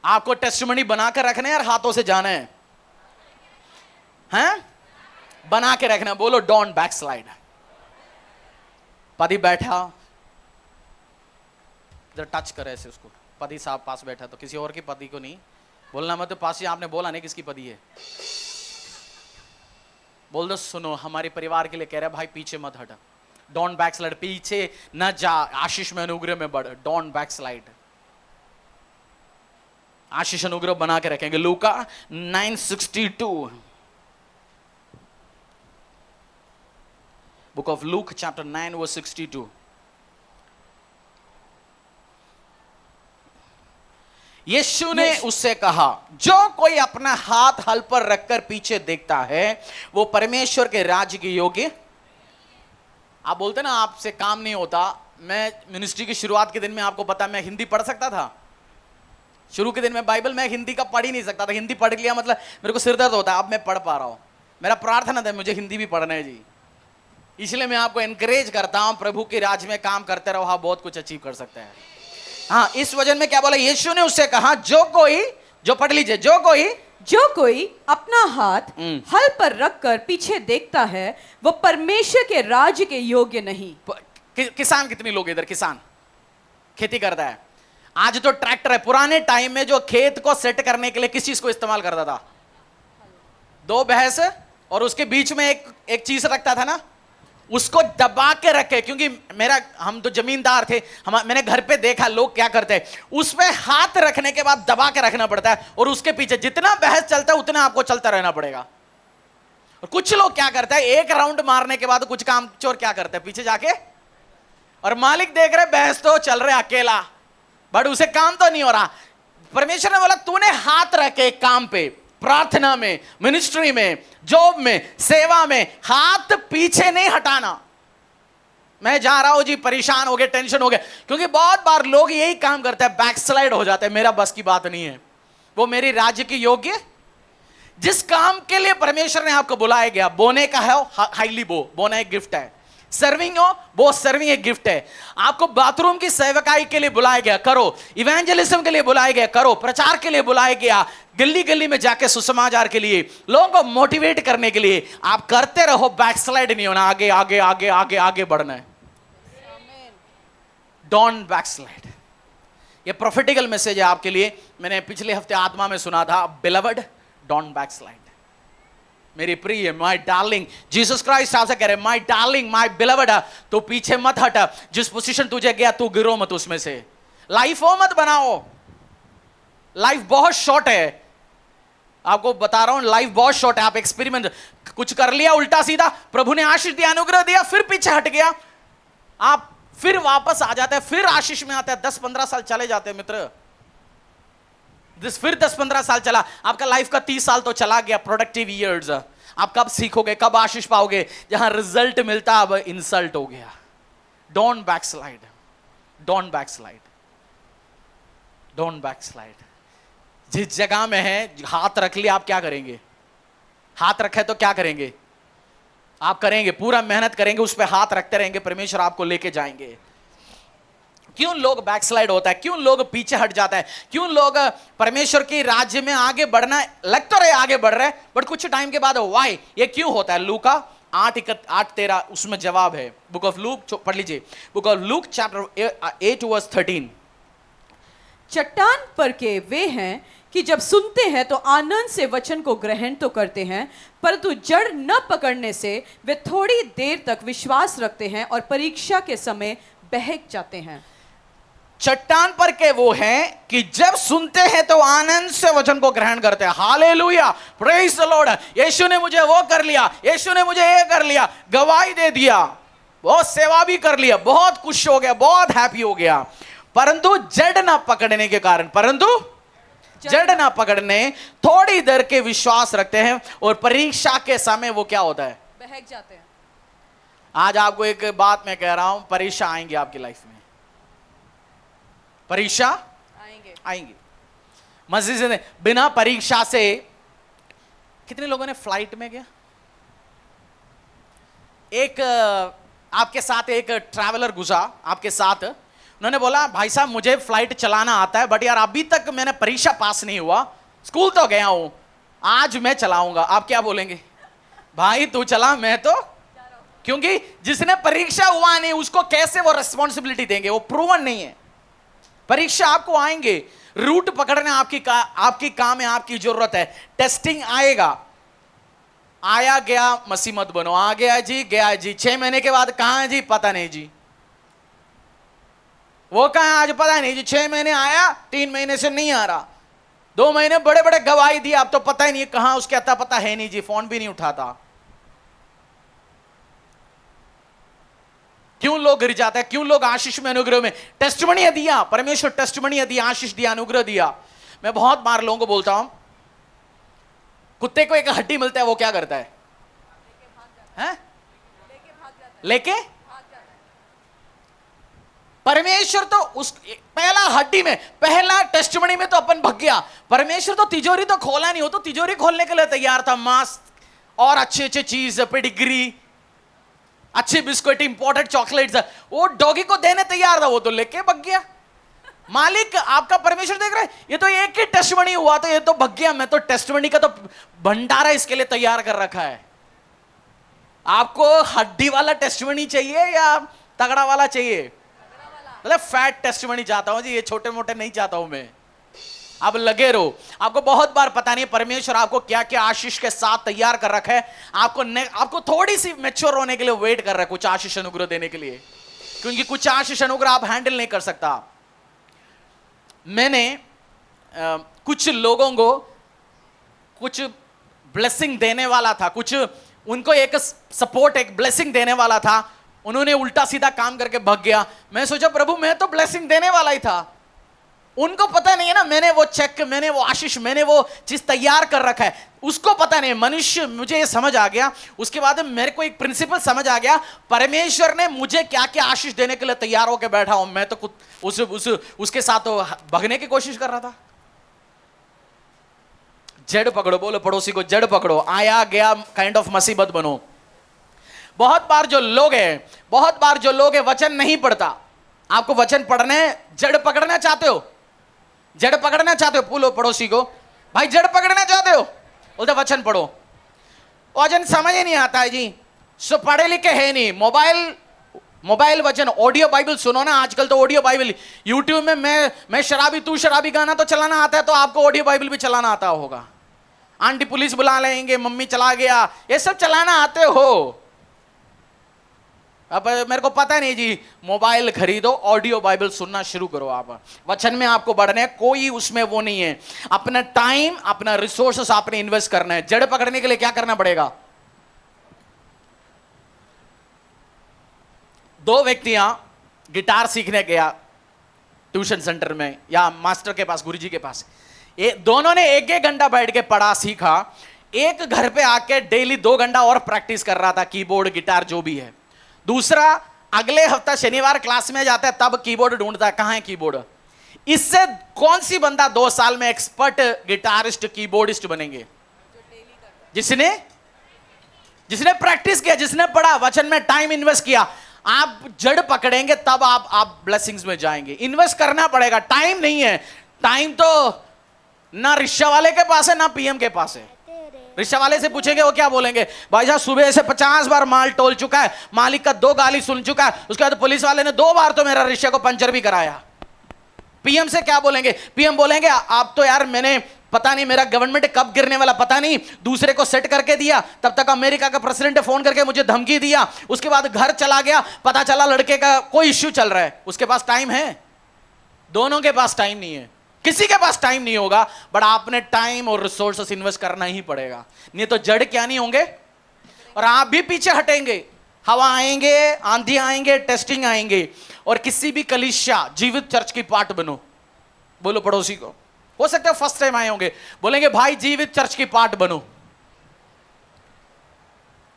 आपको टेस्टिमनी बनाकर रखना है और हाथों से जाना है, हैं? बना के रखना। बोलो डोंट बैकस्लाइड। पति बैठा, जरा टच करे ऐसे उसको, पति साहब पास बैठा तो, किसी और के पति को नहीं बोलना मत, तो पास आपने बोला नहीं किसकी पति है, बोल दो सुनो हमारे परिवार के लिए कह रहा है भाई पीछे मत हट, डोंट बैकस्लाइड, पीछे न जा, आशीष में अनुग्रह में बढ़, डोंट बैकस्लाइड। आशीष अनुग्रह बना के रखेंगे। लूका 9:62, book of Luke chapter 9 verse 62। यीशु ने उससे कहा, जो कोई अपना हाथ हल पर रखकर पीछे देखता है वो परमेश्वर के राज्य के योग्य। आप बोलते ना आपसे काम नहीं होता, मैं मिनिस्ट्री की शुरुआत के दिन में आपको पता मैं हिंदी पढ़ सकता था, शुरू के दिन में बाइबल मैं हिंदी का पढ़ ही नहीं सकता था, हिंदी पढ़ लिया मतलब मेरे को सिर दर्द होता है, अब मैं पढ़ पा रहा हूं। मेरा प्रार्थना था मुझे हिंदी भी पढ़ना है जी, इसलिए मैं आपको एनकरेज करता हूं प्रभु के राज्य में काम करते रहो, हाँ बहुत कुछ अचीव कर सकते हैं। हाँ, इस वजन में क्या बोला, यीशु ने उससे कहा जो कोई, जो पढ़ लीजिए, जो कोई अपना हाथ हल पर रखकर पीछे देखता है वो परमेश्वर के राज्य के योग्य नहीं। किसान कितने लोग इधर किसान खेती करता है? आज तो ट्रैक्टर है, पुराने टाइम में जो खेत को सेट करने के लिए किस चीज को इस्तेमाल करता था? 2 भैंस और उसके बीच में एक चीज रखता था ना, उसको दबा के रखे, क्योंकि हम तो जमींदार थे, मैंने घर पे देखा लोग क्या करते हैं, उसमें हाथ रखने के बाद दबा के रखना पड़ता है और उसके पीछे जितना भैंस चलता है उतना आपको चलता रहना पड़ेगा। और कुछ लोग क्या करते हैं, एक राउंड मारने के बाद कुछ काम चोर क्या करते हैं पीछे जाके, और मालिक देख रहे भैंस तो चल रहे अकेला, बट उसे काम तो नहीं हो रहा। परमेश्वर ने बोला तूने हाथ रखे काम पे, प्रार्थना में, मिनिस्ट्री में, जॉब में, सेवा में, हाथ पीछे नहीं हटाना। मैं जा रहा हूं जी, परेशान हो गए, टेंशन हो गए, क्योंकि बहुत बार लोग यही काम करते हैं, बैकस्लाइड हो जाते हैं, मेरा बस की बात नहीं है, वो मेरी राज्य की योग्य। जिस काम के लिए परमेश्वर ने आपको बुलाया गया, बोने का है हाईली बोना एक गिफ्ट है, सर्विंग हो वो सर्विंग एक गिफ्ट है। आपको बाथरूम की सेवकाई के लिए बुलाया गया, करो। इवेंजलिज्म के लिए बुलाया गया, करो। प्रचार के लिए बुलाया गया, गली गली में जाके सुसमाचार के लिए, लोगों को मोटिवेट करने के लिए आप करते रहो, बैकस्लाइड नहीं होना, आगे आगे आगे आगे आगे बढ़ना है। Don't backslide. ये प्रोफेटिकल मैसेज है आपके लिए। मैंने पिछले हफ्ते आत्मा में सुना था, बिलवड डोंट बैकस्लाइड। मेरी प्रिय, माय डार्लिंग, जीसस क्राइस्ट आपसे कह रहे माय डार्लिंग, माय बिलवड, तो पीछे मत हट। जिस पोजीशन तुझे गया तू गिरो मत उसमें से। लाइफ वो मत बनाओ, लाइफ बहुत शॉर्ट है, आपको बता रहा हूं, लाइफ बहुत शॉर्ट है। आप एक्सपेरिमेंट कुछ कर लिया उल्टा सीधा, प्रभु ने आशीष दिया, अनुग्रह दिया, फिर पीछे हट गया, आप फिर वापस आ जाते हैं, फिर आशीष में आते हैं, 10-15 साल चले जाते हैं मित्र, फिर 10-15 साल चला, आपका लाइफ का 30 साल तो चला गया, प्रोडक्टिव ईयर्स। आप कब सीखोगे, कब आशीष पाओगे? जहां रिजल्ट मिलता अब इंसल्ट हो गया। Don't backslide, don't backslide, don't backslide. जिस जगह में है, हाथ रख लिया, आप क्या करेंगे? हाथ रखे तो क्या करेंगे? आप करेंगे, पूरा मेहनत करेंगे, उस पर हाथ रखते रहेंगे, परमेश्वर आपको लेके जाएंगे। क्यों लोग बैकस्लाइड होता है, क्यों लोग पीछे हट जाता है, क्यों लोग परमेश्वर के राज्य में आगे बढ़ना लग तो रहे आगे बढ़ रहे, बट कुछ टाइम के बाद वाई, ये क्यों होता है? लूका 8:13 उसमें जवाब है। बुक ऑफ लूक पढ़ लीजिए, book of Luke chapter 8 verse 13। चट्टान पर के वे हैं कि जब सुनते हैं तो आनंद से वचन को ग्रहण तो करते हैं, परंतु जड़ न पकड़ने से वे थोड़ी देर तक विश्वास रखते हैं और परीक्षा के समय बहक जाते हैं। चट्टान पर के वो हैं कि जब सुनते हैं तो आनंद से वचन को ग्रहण करते हैं। Hallelujah, praise the Lord. यीशु ने मुझे वो कर लिया, यीशु ने मुझे ये कर लिया, गवाही दे दिया, बहुत सेवा भी कर लिया, बहुत खुश हो गया, बहुत हैप्पी हो गया, परंतु जड़ ना पकड़ने के कारण, जड़ ना पकड़ने, थोड़ी देर के विश्वास रखते हैं और परीक्षा के समय वो क्या होता है? बहक जाते हैं। आज आपको एक बात मैं कह रहा हूं, परीक्षा आएंगी आपकी लाइफ में, परीक्षा आएंगी। मस्जिद में बिना परीक्षा से, कितने लोगों ने फ्लाइट में गया? एक आपके साथ एक ट्रैवलर गुजरा आपके साथ, उन्होंने बोला भाई साहब मुझे फ्लाइट चलाना आता है, बट यार अभी तक मैंने परीक्षा पास नहीं हुआ, स्कूल तो गया हूं, आज मैं चलाऊंगा। आप क्या बोलेंगे? भाई तू चला, मैं तो, क्योंकि जिसने परीक्षा हुआ नहीं उसको कैसे वो रिस्पॉन्सिबिलिटी देंगे? वो प्रूवन नहीं है। परीक्षा आपको आएंगे, रूट पकड़ने आपकी काम है, आपकी जरूरत है। टेस्टिंग आएगा, आया गया मसीह मत बनो, आ गया जी गया जी, 6 महीने के बाद कहां है जी पता नहीं जी, वो कहां है आज पता नहीं जी, 6 महीने आया 3 महीने से नहीं आ रहा, 2 महीने बड़े बड़े गवाही दिया, अब तो पता ही नहीं कहां, उसके आता पता है नहीं जी, फोन भी नहीं उठाता। क्यों लोग गिर जाते हैं, क्यों लोग आशीष में अनुग्रह में, टेस्टिमनी दिया परमेश्वर, टेस्टिमनी दिया, आशीष दिया, अनुग्रह दिया। मैं बहुत बार लोगों को बोलता हूं, कुत्ते को एक हड्डी मिलता है वो क्या करता है, हैं? लेके परमेश्वर तो उस पहला हड्डी में, पहला टेस्टिमनी में तो अपन भग गया। परमेश्वर तो तिजोरी तो खोला नहीं, हो तो तिजोरी खोलने के लिए तैयार था, मांस और अच्छे अच्छे चीज, पेडिग्री, अच्छे बिस्कुट, इंपोर्टेड चॉकलेट्स, वो डॉगी को देने तैयार था, वो तो लेके भग गया। मालिक आपका परमेश्वर देख रहा है, ये तो एक ही टेस्टिमनी हुआ तो ये तो भग गया, मैं तो टेस्टिमनी का तो भंडारा इसके लिए तैयार कर रखा है। आपको हड्डी वाला टेस्टिमनी चाहिए या तगड़ा वाला चाहिए? मतलब फैट टेस्टिमनी चाहता हूं जी, ये छोटे मोटे नहीं चाहता हूं मैं। अब लगे रहो, आपको बहुत बार पता नहीं परमेश्वर आपको क्या क्या आशीष के साथ तैयार कर रखा है, आपको थोड़ी सी मैच्योर होने के लिए वेट कर रहा है, कुछ आशीष अनुग्रह देने के लिए, क्योंकि कुछ आशीष अनुग्रह आप हैंडल नहीं कर सकता। मैंने कुछ लोगों को कुछ ब्लेसिंग देने वाला था, कुछ उनको एक सपोर्ट, एक ब्लेसिंग देने वाला था, उन्होंने उल्टा सीधा काम करके भाग गया। मैं सोचा प्रभु मैं तो ब्लेसिंग देने वाला ही था, उनको पता नहीं है ना, मैंने वो चेक, मैंने वो आशीष, मैंने वो चीज तैयार कर रखा है, उसको पता नहीं। मनुष्य, मुझे ये समझ आ गया, उसके बाद मेरे को एक प्रिंसिपल समझ आ गया, परमेश्वर ने मुझे क्या क्या आशीष देने के लिए तैयार होकर बैठा हूं, मैं तो उसके साथ तो भगने की कोशिश कर रहा था। जड़ पकड़ो, बोलो पड़ोसी को जड़ पकड़ो, आया गया काइंड ऑफ मुसीबत बनो। बहुत बार जो लोग हैं वचन नहीं पढ़ता, आपको वचन पढ़ने, जड़ पकड़ना चाहते हो, जड़ पकड़ना चाहते हो, बोलो पड़ोसी को भाई जड़ पकड़ना चाहते हो, बोलते वचन पढ़ो। वचन समझ ही नहीं आता है जी, सो पढ़े लिखे है नहीं, मोबाइल वचन, ऑडियो बाइबल सुनो ना, आजकल तो ऑडियो बाइबल यूट्यूब में, मैं शराबी तू शराबी गाना तो चलाना आता है, तो आपको ऑडियो बाइबल भी चलाना आता होगा। आंटी पुलिस बुला लेंगे, मम्मी चला गया, ये सब चलाना आते हो। अब मेरे को पता नहीं जी, मोबाइल खरीदो, ऑडियो बाइबल सुनना शुरू करो। आप वचन में आपको बढ़ने, कोई उसमें वो नहीं है, अपना टाइम, अपना रिसोर्सेस आपने इन्वेस्ट करना है। जड़ पकड़ने के लिए क्या करना पड़ेगा? 2 व्यक्तियां गिटार सीखने गया ट्यूशन सेंटर में या मास्टर के पास, गुरुजी के पास, दोनों ने 1-1 घंटा बैठ के पढ़ा, सीखा। एक घर पे आके डेली 2 घंटा और प्रैक्टिस कर रहा था, कीबोर्ड गिटार जो भी है। दूसरा अगले हफ्ता शनिवार क्लास में जाता है, तब कीबोर्ड ढूंढता है, कहां है कीबोर्ड। इससे कौन सी बंदा 2 साल में एक्सपर्ट गिटारिस्ट, कीबोर्डिस्ट बनेंगे? जिसने प्रैक्टिस किया, जिसने पढ़ा, वचन में टाइम इन्वेस्ट किया। आप जड़ पकड़ेंगे तब आप ब्लेसिंग्स में जाएंगे। इन्वेस्ट करना पड़ेगा, टाइम नहीं है। टाइम तो ना रिक्शा वाले के पास है ना पीएम के पास है। रिक्शा वाले से पूछेंगे वो क्या बोलेंगे, भाई साहब सुबह से 50 बार माल टोल चुका है, मालिक का 2 गाली सुन चुका है, उसके बाद पुलिस वाले ने 2 बार तो मेरा रिक्शा को पंचर भी कराया। पीएम से क्या बोलेंगे? पीएम बोलेंगे आप तो यार, मैंने पता नहीं मेरा गवर्नमेंट कब गिरने वाला पता नहीं, दूसरे को सेट करके दिया, तब तक अमेरिका का प्रेसिडेंट फोन करके मुझे धमकी दिया, उसके बाद घर चला गया, पता चला लड़के का कोई इश्यू चल रहा है। उसके पास टाइम है? दोनों के पास टाइम नहीं है, किसी के पास टाइम नहीं होगा, बट आपने टाइम और रिसोर्सेस इन्वेस्ट करना ही पड़ेगा, नहीं तो जड़ क्या नहीं होंगे और आप भी पीछे हटेंगे। हवा आएंगे, आंधी आएंगे, टेस्टिंग आएंगे, और किसी भी कलीसिया, जीवित चर्च की पार्ट बनो। बोलो पड़ोसी को, हो सकता है फर्स्ट टाइम आए होंगे, बोलेंगे भाई जीवित चर्च की पार्ट बनो,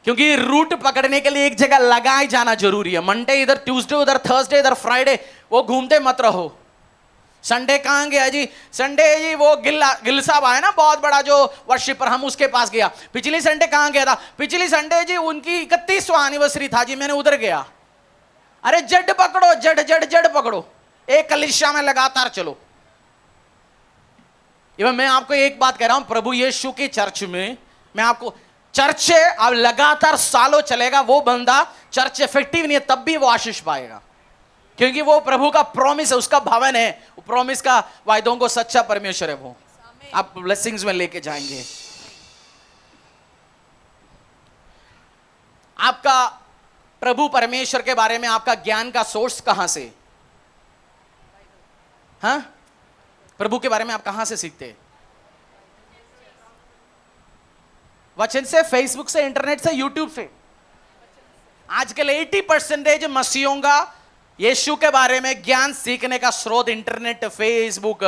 क्योंकि रूट पकड़ने के लिए एक जगह लगाए जाना जरूरी है। मंडे इधर, ट्यूसडे उधर, थर्सडे इधर, फ्राइडे वो घूमते मत रहो। संडे कहां गया जी? संडे जी वो गिल साहब आया ना, बहुत बड़ा जो वर्शिपर, हम उसके पास गया। पिछली संडे कहां गया था? पिछली संडे जी उनकी 31वां एनिवर्सरी था जी, मैंने उधर गया। अरे जड़ पकड़ो, जड़ पकड़ो, एक कलीसिया में लगातार चलो। मैं आपको एक बात कह रहा हूं, प्रभु यीशु की चर्च में, मैं आपको, चर्च अब लगातार सालों चलेगा, वो बंदा चर्च इफेक्टिव नहीं है तब भी वो आशीष पाएगा। क्योंकि वो प्रभु का प्रॉमिस है, उसका भवन है, वो प्रॉमिस का वायदों को सच्चा परमेश्वर है। वो आप ब्लेसिंग्स में लेके जाएंगे। आपका प्रभु परमेश्वर के बारे में आपका ज्ञान का सोर्स कहां से? हाँ, प्रभु के बारे में आप कहां से सीखते हैं? वचन से, फेसबुक से, इंटरनेट से, यूट्यूब से। आजकल 80% मसीहों का यीशु के बारे में ज्ञान सीखने का स्रोत इंटरनेट, फेसबुक,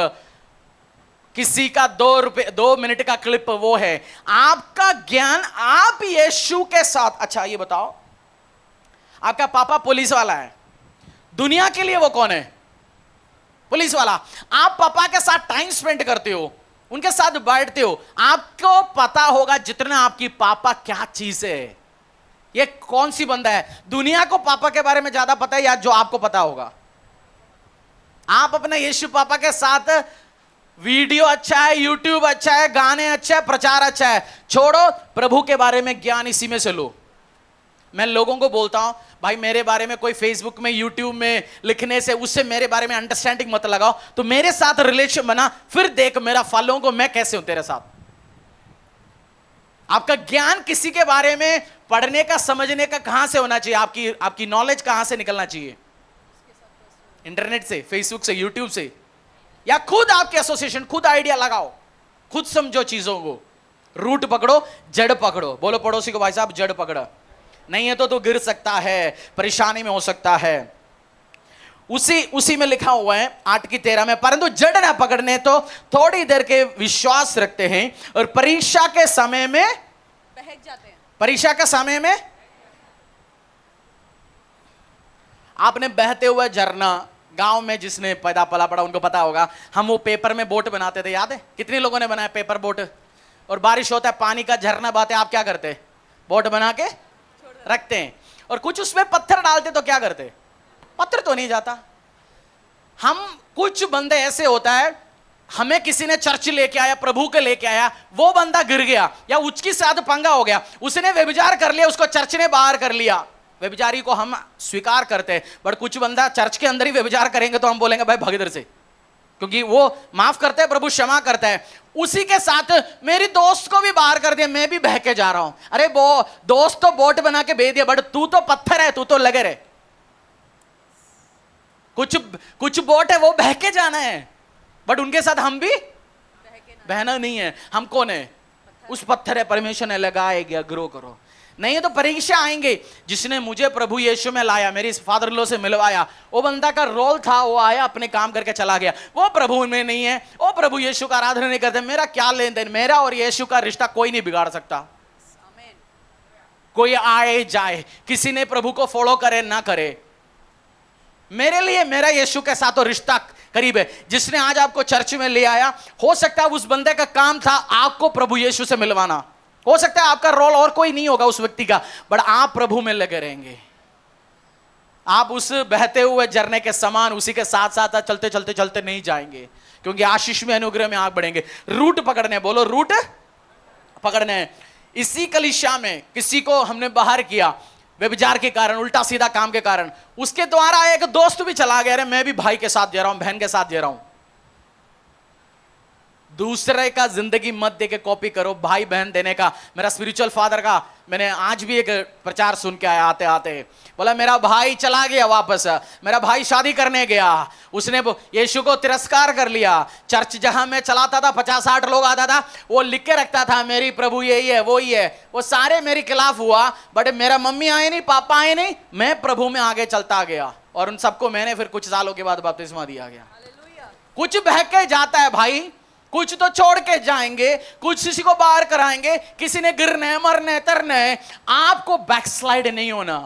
किसी का 2 मिनट का क्लिप वो है। आपका ज्ञान आप यीशु के साथ। अच्छा ये बताओ, आपका पापा पुलिस वाला है, दुनिया के लिए वो कौन है? पुलिस वाला। आप पापा के साथ टाइम स्पेंड करते हो, उनके साथ बैठते हो, आपको पता होगा जितना आपकी पापा क्या चीज है। ये कौन सी बंदा है? दुनिया को पापा के बारे में ज्यादा पता है या जो आपको पता होगा? आप अपने यीशु पापा के साथ, वीडियो अच्छा है, यूट्यूब अच्छा है, गाने अच्छा है, प्रचार अच्छा है, छोड़ो, प्रभु के बारे में ज्ञान इसी में से लो। मैं लोगों को बोलता हूं, भाई मेरे बारे में कोई फेसबुक में, यूट्यूब में लिखने से, उससे मेरे बारे में अंडरस्टैंडिंग मत लगाओ। तो मेरे साथ रिलेशन बना, फिर देख मेरा फलों को मैं कैसे हूं तेरे साथ। आपका ज्ञान किसी के बारे में पढ़ने का, समझने का कहां से होना चाहिए? आपकी नॉलेज कहां से निकलना चाहिए? इंटरनेट से, फेसबुक से, यूट्यूब से, या खुद आपके एसोसिएशन, खुद आइडिया लगाओ, खुद समझो चीजों को। रूट पकड़ो, जड़ पकड़ो। बोलो पड़ोसी को, भाई साहब जड़ पकड़ा, नहीं है तो गिर सकता है, परेशानी में हो सकता है। उसी में लिखा हुआ है 8:13 में, परंतु जड़ ना पकड़ने तो थोड़ी देर के विश्वास रखते हैं और परीक्षा के समय में बहक जाते हैं। परीक्षा के समय में आपने बहते हुए झरना, गांव में जिसने पैदा पला पड़ा उनको पता होगा, हम वो पेपर में बोट बनाते थे, याद है? कितने लोगों ने बनाया पेपर बोट? और बारिश होता है, पानी का झरना बहता है, आप क्या करते? बोट बना के रखते हैं, और कुछ उसमें पत्थर डालते तो क्या करते? पत्थर तो नहीं जाता। हम कुछ बंदे ऐसे होता है, हमें किसी ने चर्च लेके आया, प्रभु के लेके आया, वो बंदा गिर गया या उसके साथ पंगा हो गया, उसने व्यभिचार कर लिया, उसको चर्च ने बाहर कर लिया। व्यभिचारी को हम स्वीकार करते हैं, बट कुछ बंदा चर्च के अंदर ही व्यभिचार करेंगे तो हम बोलेंगे भाई भाग इधर से, क्योंकि वो माफ करते हैं, प्रभु क्षमा करता है। उसी के साथ मेरी दोस्त को भी बाहर कर दिया, मैं भी बह के जा रहा हूं। अरे वो दोस्त तो बोट बना के भेज दिया, बट तू तो पत्थर है, तू तो लगे रहे। कुछ बोट है वो बह के जाना है, बट उनके साथ हम भी बहना नहीं है। हम कौन है? उस पत्थर है, परमेश्वर ने लगाया गया, ग्रो करो। नहीं है तो परीक्षा आएंगे। जिसने मुझे प्रभु यीशु में लाया, मेरी फादर लो से मिलवाया, वो बंदा का रोल था, वो आया अपने काम करके चला गया, वो प्रभु में नहीं है, वो प्रभु यीशु का आराधना नहीं करते। मेरा क्या लेन देन? मेरा और यीशु का रिश्ता कोई नहीं बिगाड़ सकता। कोई आए जाए, किसी ने प्रभु को फॉलो करे ना करे, मेरे लिए मेरा यीशु के साथ तो रिश्ता करीब है। जिसने आज आपको चर्च में ले आया, हो सकता है उस बंदे का काम था आपको प्रभु यीशु से मिलवाना, हो सकता है आपका रोल और कोई नहीं होगा उस व्यक्ति का, बट आप प्रभु में लगे रहेंगे। आप उस बहते हुए झरने के समान उसी के साथ साथ चलते चलते चलते नहीं जाएंगे, क्योंकि आशीष में, अनुग्रह में आग बढ़ेंगे। रूट पकड़ने, बोलो रूट पकड़ने। इसी कलीसिया में किसी को हमने बाहर किया व्यभिचार के कारण, उल्टा सीधा काम के कारण, उसके द्वारा एक दोस्त भी चला गया। अरे मैं भी भाई के साथ जा रहा हूं, बहन के साथ जा रहा हूं। दूसरे का जिंदगी मत दे के कॉपी करो, भाई बहन देने का। मेरा स्पिरिचुअल फादर का मैंने आज भी एक प्रचार सुन के आया, आते आते बोला मेरा भाई चला गया वापस, मेरा भाई शादी करने गया, उसने यीशु को तिरस्कार कर लिया। चर्च जहां मैं चलाता था 50-60 लोग आता था, वो लिख के रखता था मेरी प्रभु यही है, वो ही है, वो सारे मेरे खिलाफ हुआ, बट मेरा मम्मी आए नहीं, पापा आए नहीं, मैं प्रभु में आगे चलता गया, और उन सबको मैंने फिर कुछ सालों के बाद बपतिस्मा दिया गया। कुछ बह के जाता है भाई, कुछ तो छोड़ के जाएंगे, कुछ किसी को बाहर कराएंगे, किसी ने गिरने, मरने, तरने। आपको बैकस्लाइड नहीं होना।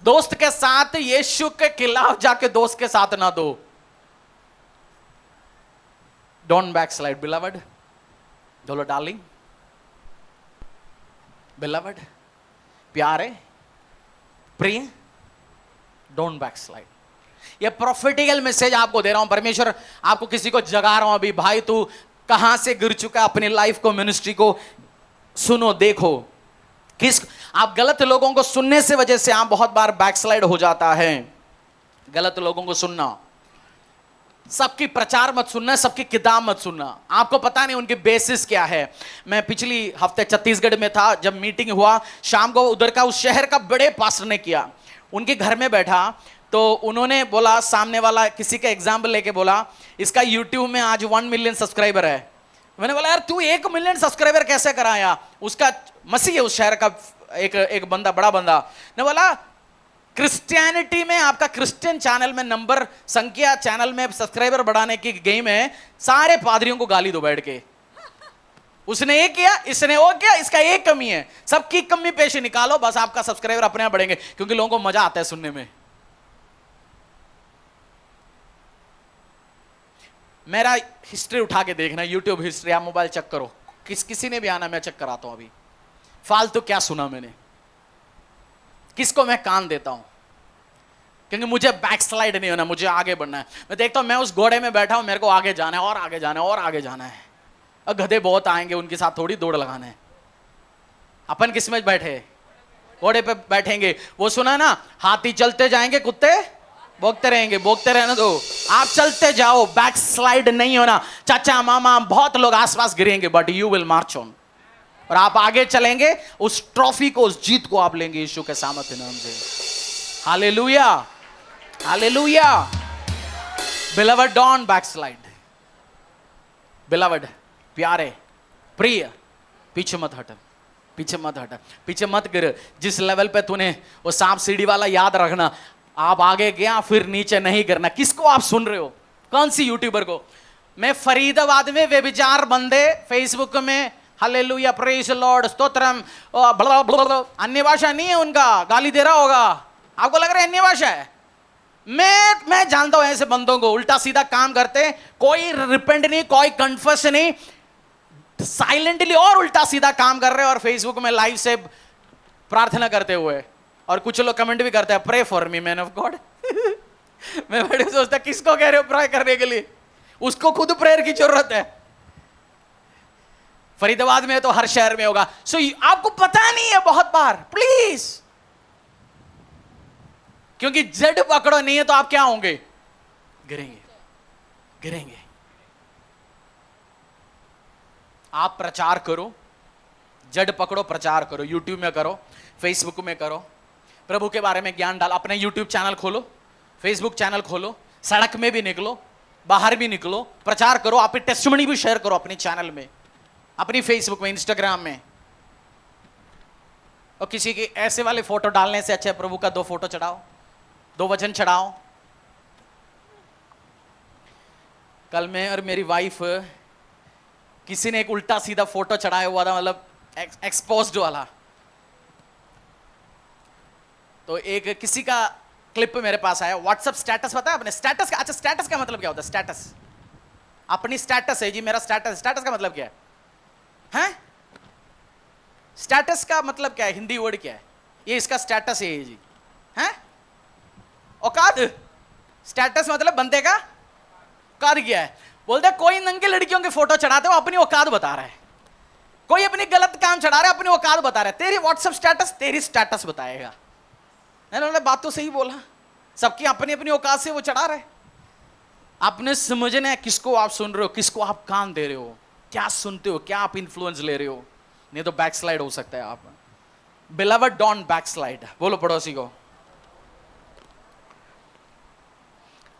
दोस्त के साथ यीशु के खिलाफ जाके दोस्त के साथ ना दो। Don't backslide beloved. बोलो डार्लिंग, बिलवड, प्यारे, प्रिय, डोंट बैकस्लाइड। ये प्रोफेटिकल मैसेज आपको दे रहा हूं। परमेश्वर आपको किसी को जगा रहा हूं अभी, भाई तू कहां से गिर चुका, अपनी लाइफ को, मिनिस्ट्री को सुनो, देखो किस आप गलत लोगों को सुनने से वजह से आप बहुत बार बैकस्लाइड हो जाता है। गलत लोगों को सुनना, सबकी प्रचार मत सुनना, सबकी किताब मत सुनना, आपको पता नहीं उनके बेसिस क्या है। मैं पिछली हफ्ते छत्तीसगढ़ में था, जब मीटिंग हुआ शाम को, उधर का उस शहर का बड़े पास्टर ने किया, उनके घर में बैठा तो उन्होंने बोला, सामने वाला किसी का एग्जाम्पल लेके बोला, इसका यूट्यूब में आज 1 मिलियन सब्सक्राइबर है। मैंने बोला यार तू 1 मिलियन सब्सक्राइबर कैसे कराया? उसका मसीह है उस शहर का एक बंदा, बड़ा बंदा ने बोला क्रिश्चियनिटी में, आपका क्रिश्चियन चैनल में नंबर संख्या, चैनल में सब्सक्राइबर बढ़ाने की गेम है, सारे पादरियों को गाली दो बैठ के। उसने ये किया, इसने वो किया, इसका एक कमी है, सबकी कमी पेश निकालो, बस आपका सब्सक्राइबर अपने आप बढ़ेंगे, क्योंकि लोगों को मजा आता है सुनने में। मेरा हिस्ट्री उठा के देखना, यूट्यूब हिस्ट्री, आप मोबाइल चेक करो, किसी ने भी आना, मैं चेक कराता हूं अभी, फालतू क्या सुना मैंने, किसको मैं कान देता हूं, क्योंकि मुझे बैकस्लाइड नहीं होना, मुझे आगे बढ़ना है। मैं देखता हूं मैं उस घोड़े में बैठा हूं, मेरे को आगे जाना है और आगे जाना है और आगे जाना है, और गधे बहुत आएंगे, उनके साथ थोड़ी दौड़ लगाना है। अपन किस में बैठे? घोड़े पे बैठेंगे। वो सुना ना, हाथी चलते जाएंगे, कुत्ते भोगते रहेंगे, भोगते रहने दो, आप चलते जाओ, बैकस्लाइड नहीं होना। चाचा मामा बहुत लोग आसपास गिरेंगे, but you will march on, और आप आगे चलेंगे, उस ट्रॉफी को, उस जीत को आप लेंगे यीशु के सामर्थ्य नाम से। Hallelujah, hallelujah. Beloved, don't backslide. Beloved, प्यारे, प्रिय, पीछे मत हट, पीछे मत हट, पीछे मत गिर। जिस लेवल पे तूने वो सांप सीढ़ी वाला याद रखना, आप आगे गया फिर नीचे नहीं गिरना। किसको आप सुन रहे हो? कौन सी यूट्यूबर को? मैं फरीदाबाद में व्यभिचार बंदे फेसबुक में, हालेलुया, प्रेज लॉर्ड, स्तोत्रम, अन्य भाषा नहीं है उनका, गाली दे रहा होगा, आपको लग रहा है अन्य भाषा है। मैं जानता हूं ऐसे बंदों को, उल्टा सीधा काम करते, कोई रिपेंट नहीं, कोई कन्फेस नहीं, साइलेंटली और उल्टा सीधा काम कर रहे हैं, और फेसबुक में लाइव से प्रार्थना करते हुए, और कुछ लोग कमेंट भी करते हैं, pray for me man of God. मैं बड़े सोचता, किसको कह रहे हो प्रे करने के लिए? उसको खुद प्रेयर की जरूरत है। फरीदाबाद में तो हर शहर में होगा। सो आपको पता नहीं है बहुत बार, प्लीज, क्योंकि जड़ पकड़ो नहीं है तो आप क्या होंगे? गिरेंगे, गिरेंगे। आप प्रचार करो, जड़ पकड़ो, प्रचार करो, यूट्यूब में करो, फेसबुक में करो, प्रभु के बारे में ज्ञान डालो, अपने यूट्यूब चैनल खोलो, फेसबुक चैनल खोलो, सड़क में भी निकलो, बाहर भी निकलो, प्रचार करो, आप टेस्टिमनी भी शेयर करो अपने चैनल में, अपनी फेसबुक में, इंस्टाग्राम में। और किसी के ऐसे वाले फोटो डालने से अच्छा प्रभु का 2 फोटो चढ़ाओ, 2 वचन चढ़ाओ। कल मैं और मेरी वाइफ, किसी ने एक उल्टा सीधा फोटो चढ़ाया हुआ था, मतलब एक्सपोज्ड वाला, तो एक किसी का क्लिप मेरे पास आया, व्हाट्सएप स्टेटस, पता है आपने स्टेटस का? अच्छा, स्टेटस का मतलब क्या होता है? स्टेटस, अपनी स्टेटस है जी, मेरा स्टेटस। स्टेटस का मतलब क्या है? हैं? स्टेटस का मतलब क्या है? हिंदी वर्ड क्या है? ये इसका स्टेटस है जी, हैं? औकात। स्टेटस मतलब बंदे का औकात क्या है? बोलते कोई नंगे लड़कियों के फोटो चढ़ाते हो, अपनी औकात बता रहा है, कोई अपनी गलत काम चढ़ा रहा है, अपनी औकात बता रहा है। तेरी व्हाट्सएप स्टेटस तेरी स्टेटस बताएगा। उन्होंने बात तो सही बोला, सबकी अपनी अपनी औकात से वो चढ़ा रहे। आपने समझना है किसको आप सुन रहे हो, किसको आप कान दे रहे हो, क्या सुनते हो, क्या आप इन्फ्लुएंस ले रहे हो, नहीं तो बैकस्लाइड हो सकता है आप। Beloved, don't backslide. बोलो पड़ोसी को।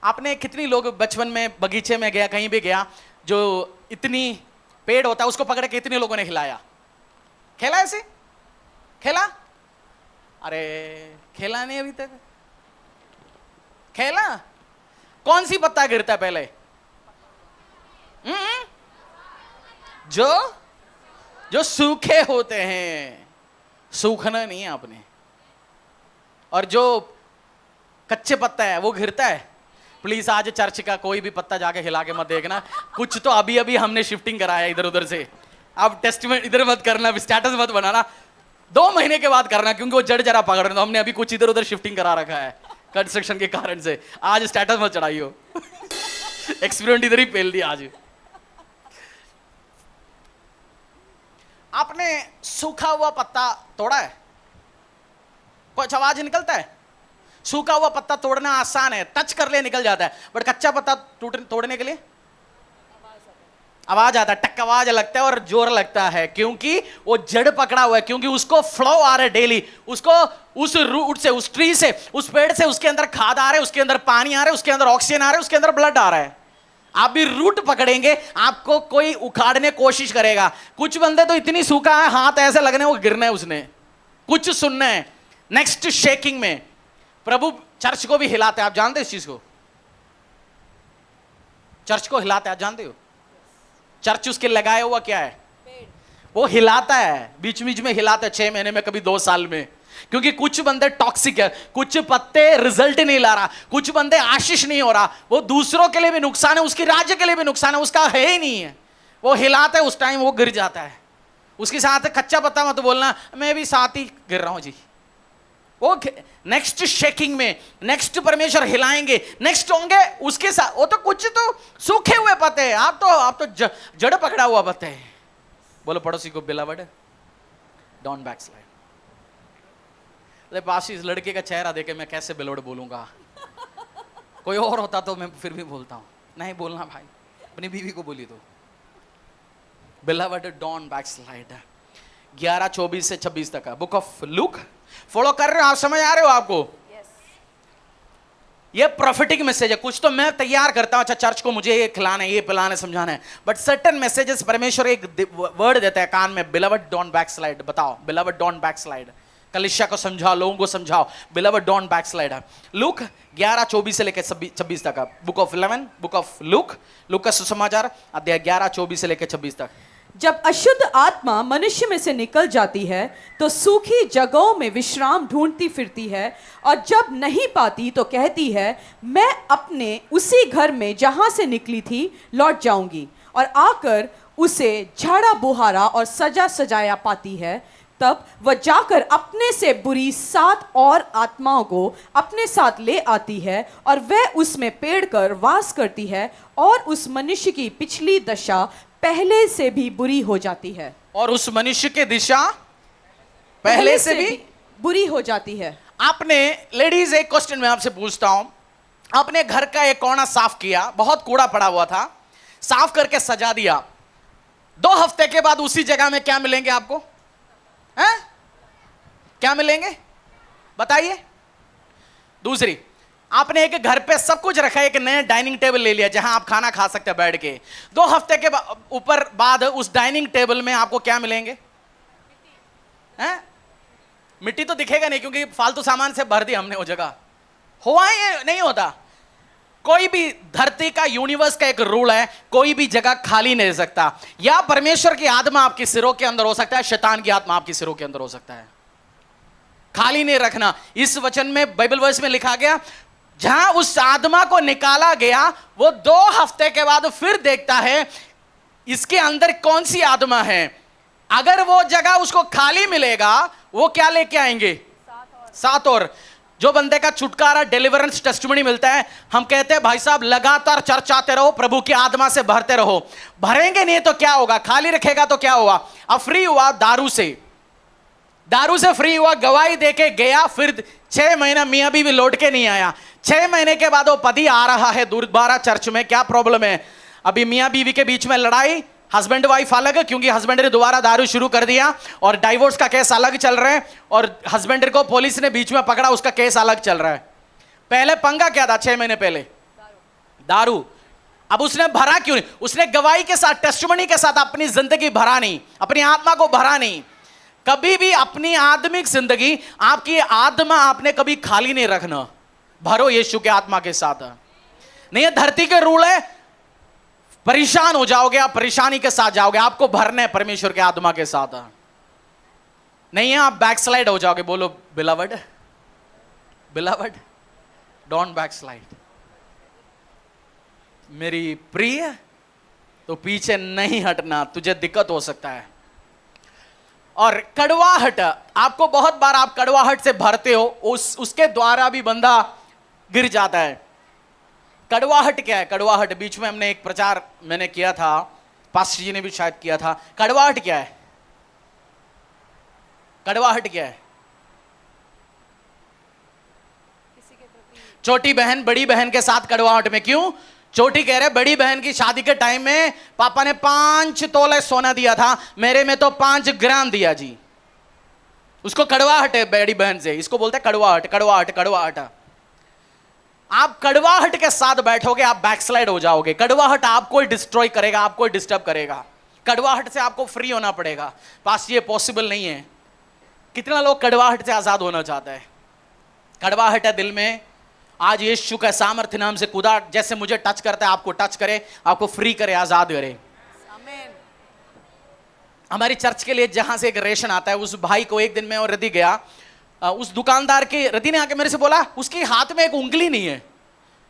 आपने कितनी लोग बचपन में बगीचे में गया, कहीं भी गया, जो इतनी पेड़ होता है उसको पकड़ के कितने लोगों ने खिलाया? खेला ऐसे? खेला? अरे खेला नहीं अभी तक? खेला? कौन सी पत्ता गिरता है पहले? जो सूखे होते हैं, सूखना नहीं है आपने। और जो कच्चे पत्ता है वो गिरता है। प्लीज आज चर्च का कोई भी पत्ता जाके हिला के मत देखना, कुछ तो अभी अभी हमने शिफ्टिंग कराया इधर उधर से। अब टेस्टमेंट इधर मत करना, स्टेटस मत बनाना, 2 महीने के बाद करना, क्योंकि वो जड़ जरा पकड़ रहे। तो हमने अभी कुछ इधर उधर शिफ्टिंग करा रखा है कंस्ट्रक्शन के कारण से। आज स्टेटस मत चढ़ाइयो। एक्सपेरिमेंट इधर ही फेल दिया आज। आपने सूखा हुआ पत्ता तोड़ा है, कुछ आवाज निकलता है? सूखा हुआ पत्ता तोड़ना आसान है, टच कर ले निकल जाता है, बट कच्चा पत्ता तोड़ने के लिए आवाज आता है, टक आवाज लगता है और जोर लगता है, क्योंकि वो जड़ पकड़ा हुआ है, क्योंकि उसको फ्लो आ रहा है डेली, उसको उस रूट से, उस ट्री से, उस पेड़ से, उसके अंदर खाद आ रहा है, उसके अंदर पानी आ रहा है, उसके अंदर ऑक्सीजन आ रहा है, उसके अंदर ब्लड आ रहा है। आप भी रूट पकड़ेंगे, आपको कोई उखाड़ने कोशिश करेगा। कुछ बंदे तो इतनी सूखा है, हाथ ऐसे लगने वो गिरना है, उसने कुछ सुनना है। नेक्स्ट शेकिंग में प्रभु चर्च को भी हिलाते हैं, आप जानते हैं इस चीज को? चर्च को हिलाते हैं, आप जानते हो? चर्च उसके लगाया हुआ क्या है? वो हिलाता है, बीच बीच में हिलाता है, 6 महीने में, कभी 2 साल में, क्योंकि कुछ बंदे टॉक्सिक है, कुछ पत्ते रिजल्ट नहीं ला रहा, कुछ बंदे आशीष नहीं हो रहा, वो दूसरों के लिए भी नुकसान है, उसकी राज्य के लिए भी नुकसान है, उसका है ही नहीं है, वो हिलाता है, उस टाइम वो गिर जाता है। उसके साथ कच्चा पत्ता मत बोलना, मैं भी साथ ही गिर रहा हूं जी। वो नेक्स्ट शेकिंग में नेक्स्ट परमेश्वर हिलाएंगे, नेक्स्ट होंगे उसके साथ। वो तो कुछ तो सूखे हुए पत्ते हैं, आप तो जड़ पकड़ा हुआ पत्ते हैं। बोलो पड़ोसी को, बिलवड डोंट बैकस्लाइड। पास इस लड़के का चेहरा देखे मैं कैसे बिलवड बोलूंगा? कोई और होता तो मैं फिर भी बोलता हूं, नहीं बोलना भाई, अपनी बीवी को बोली तो। Beloved don't backslide. 11:24 से 26 तक का बुक ऑफ लूक फॉलो कर रहे हो आप? समझ आ रहे हो आपको? ये प्रोफेटिक मैसेज है। कुछ तो मैं तैयार करता हूं, अच्छा चर्च को मुझे ये खिलाना है, ये पिलाना है, समझाना है, बट सर्टेन मैसेजेस परमेश्वर एक वर्ड देता है कान में, बिलवड डोंट बैकस्लाइड। बताओ, बिलवड डोंट बैकस्लाइड। कलीसिया को समझाओ, लोगों को समझाओ, बिलवड डोंट बैकस्लाइड। लूक 11:24 से लेकर 26 तक का book of 11 book of look का सुसमाचार अध्याय 11:24 से लेकर 26 तक। जब अशुद्ध आत्मा मनुष्य में से निकल जाती है तो सूखी जगहों में विश्राम ढूंढती फिरती है, और जब नहीं पाती तो कहती है, मैं अपने उसी घर में जहां से निकली थी लौट जाऊंगी, और आकर उसे झाड़ा बुहारा और सजा सजाया पाती है। तब वह जाकर अपने से बुरी 7 और आत्माओं को अपने साथ ले आती है, और वह उसमें पेड़ कर वास करती है, और उस मनुष्य की पिछली दशा पहले से भी बुरी हो जाती है। और उस मनुष्य की दिशा पहले से भी बुरी हो जाती है। आपने, लेडीज, एक क्वेश्चन मैं आपसे पूछता हूं, आपने घर का एक कोना साफ किया, बहुत कूड़ा पड़ा हुआ था, साफ करके सजा दिया, 2 हफ्ते के बाद उसी जगह में क्या मिलेंगे आपको? हैं? क्या मिलेंगे बताइए? दूसरी, आपने एक घर पे सब कुछ रखा है, एक नया डाइनिंग टेबल ले लिया जहां आप खाना खा सकते हैं बैठ के, 2 हफ्ते के ऊपर बाद उस डाइनिंग टेबल में आपको क्या मिलेंगे? हैं? मिट्टी तो दिखेगा नहीं, क्योंकि फालतू सामान से भर दी हमने वो जगह। हुआ ये नहीं होता। कोई भी धरती का, यूनिवर्स का एक रूल है, कोई भी जगह खाली नहीं रह सकता। या परमेश्वर की आत्मा आपके सिरों के अंदर हो सकता है, शैतान की आत्मा आपके सिरों के अंदर हो सकता है, खाली नहीं रखना। इस वचन में, बाइबल वर्स में लिखा गया, जहां उस आत्मा को निकाला गया, वो 2 हफ्ते के बाद फिर देखता है इसके अंदर कौन सी आत्मा है। अगर वो जगह उसको खाली मिलेगा, वो क्या लेके आएंगे? 7 और। जो बंदे का छुटकारा, डिलीवरेंस टेस्टिमनी मिलता है, हम कहते हैं भाई साहब लगातार चर्च आते रहो, प्रभु की आत्मा से भरते रहो। भरेंगे नहीं तो क्या होगा? खाली रखेगा तो क्या होगा? अब फ्री हुआ दारू से फ्री हुआ, गवाही देके गया, फिर 6 महीना मियां बीवी लौट के नहीं आया। 6 महीने के बाद वो पति आ रहा है दोबारा चर्च में, क्या प्रॉब्लम है? अभी मियां बीवी के बीच में लड़ाई, हस्बैंड वाइफ अलग, क्योंकि हस्बैंड ने दोबारा दारू शुरू कर दिया, और डाइवोर्स का केस अलग चल रहा है, और हस्बैंड को पुलिस ने बीच में पकड़ा, उसका केस अलग चल रहा है। पहले पंगा क्या था 6 महीने पहले? दारू। अब उसने भरा क्यों नहीं? उसने गवाही के साथ, टेस्टिमनी के साथ अपनी जिंदगी भरा नहीं, अपनी आत्मा को भरा नहीं। कभी भी अपनी आत्मिक जिंदगी, आपकी आत्मा आपने कभी खाली नहीं रखना, भरो यीशु के आत्मा के साथ। नहीं, ये धरती के रूल है, परेशान हो जाओगे आप, परेशानी के साथ जाओगे, आपको भरना है परमेश्वर के आत्मा के साथ, नहीं है आप बैकस्लाइड हो जाओगे। बोलो बिलवड डोंट बैकस्लाइड। मेरी प्रिय, तो पीछे नहीं हटना, तुझे दिक्कत हो सकता है। और कड़वाहट, आपको बहुत बार आप कड़वाहट से भरते हो, उसके द्वारा भी बंदा गिर जाता है। कड़वाहट क्या है? कड़वाहट, बीच में हमने एक प्रचार मैंने किया था, पास्टर जी ने भी शायद किया था। कड़वाहट क्या है? कड़वाहट क्या है? छोटी बहन बड़ी बहन के साथ कड़वाहट में क्यों? छोटी कह रहे बड़ी बहन की शादी के टाइम में पापा ने 5 तोले सोना दिया था, मेरे में तो 5 ग्राम दिया जी। उसको कड़वाहट है बड़ी बहन से, इसको बोलते हैं कड़वाहट, कड़वाहट, कड़वाहट। आप कड़वाहट के साथ बैठोगे आप बैकस्लाइड हो जाओगे। कड़वाहट आपको डिस्ट्रॉय करेगा, आपको डिस्टर्ब करेगा। कड़वाहट से आपको फ्री होना पड़ेगा। पास ये पॉसिबल नहीं है। कितना लोग कड़वाहट से आजाद होना चाहते हैं? कड़वाहट है दिल में, आज यीशु का सामर्थ्य नाम से खुदा जैसे मुझे टच करता है आपको टच करे, आपको फ्री करे, आजाद करे। हमारी चर्च के लिए जहां से एक रेशन आता है, उस भाई को एक दिन में और रदी गया, उस दुकानदार के रदी ने आके मेरे से बोला उसके हाथ में एक उंगली नहीं है।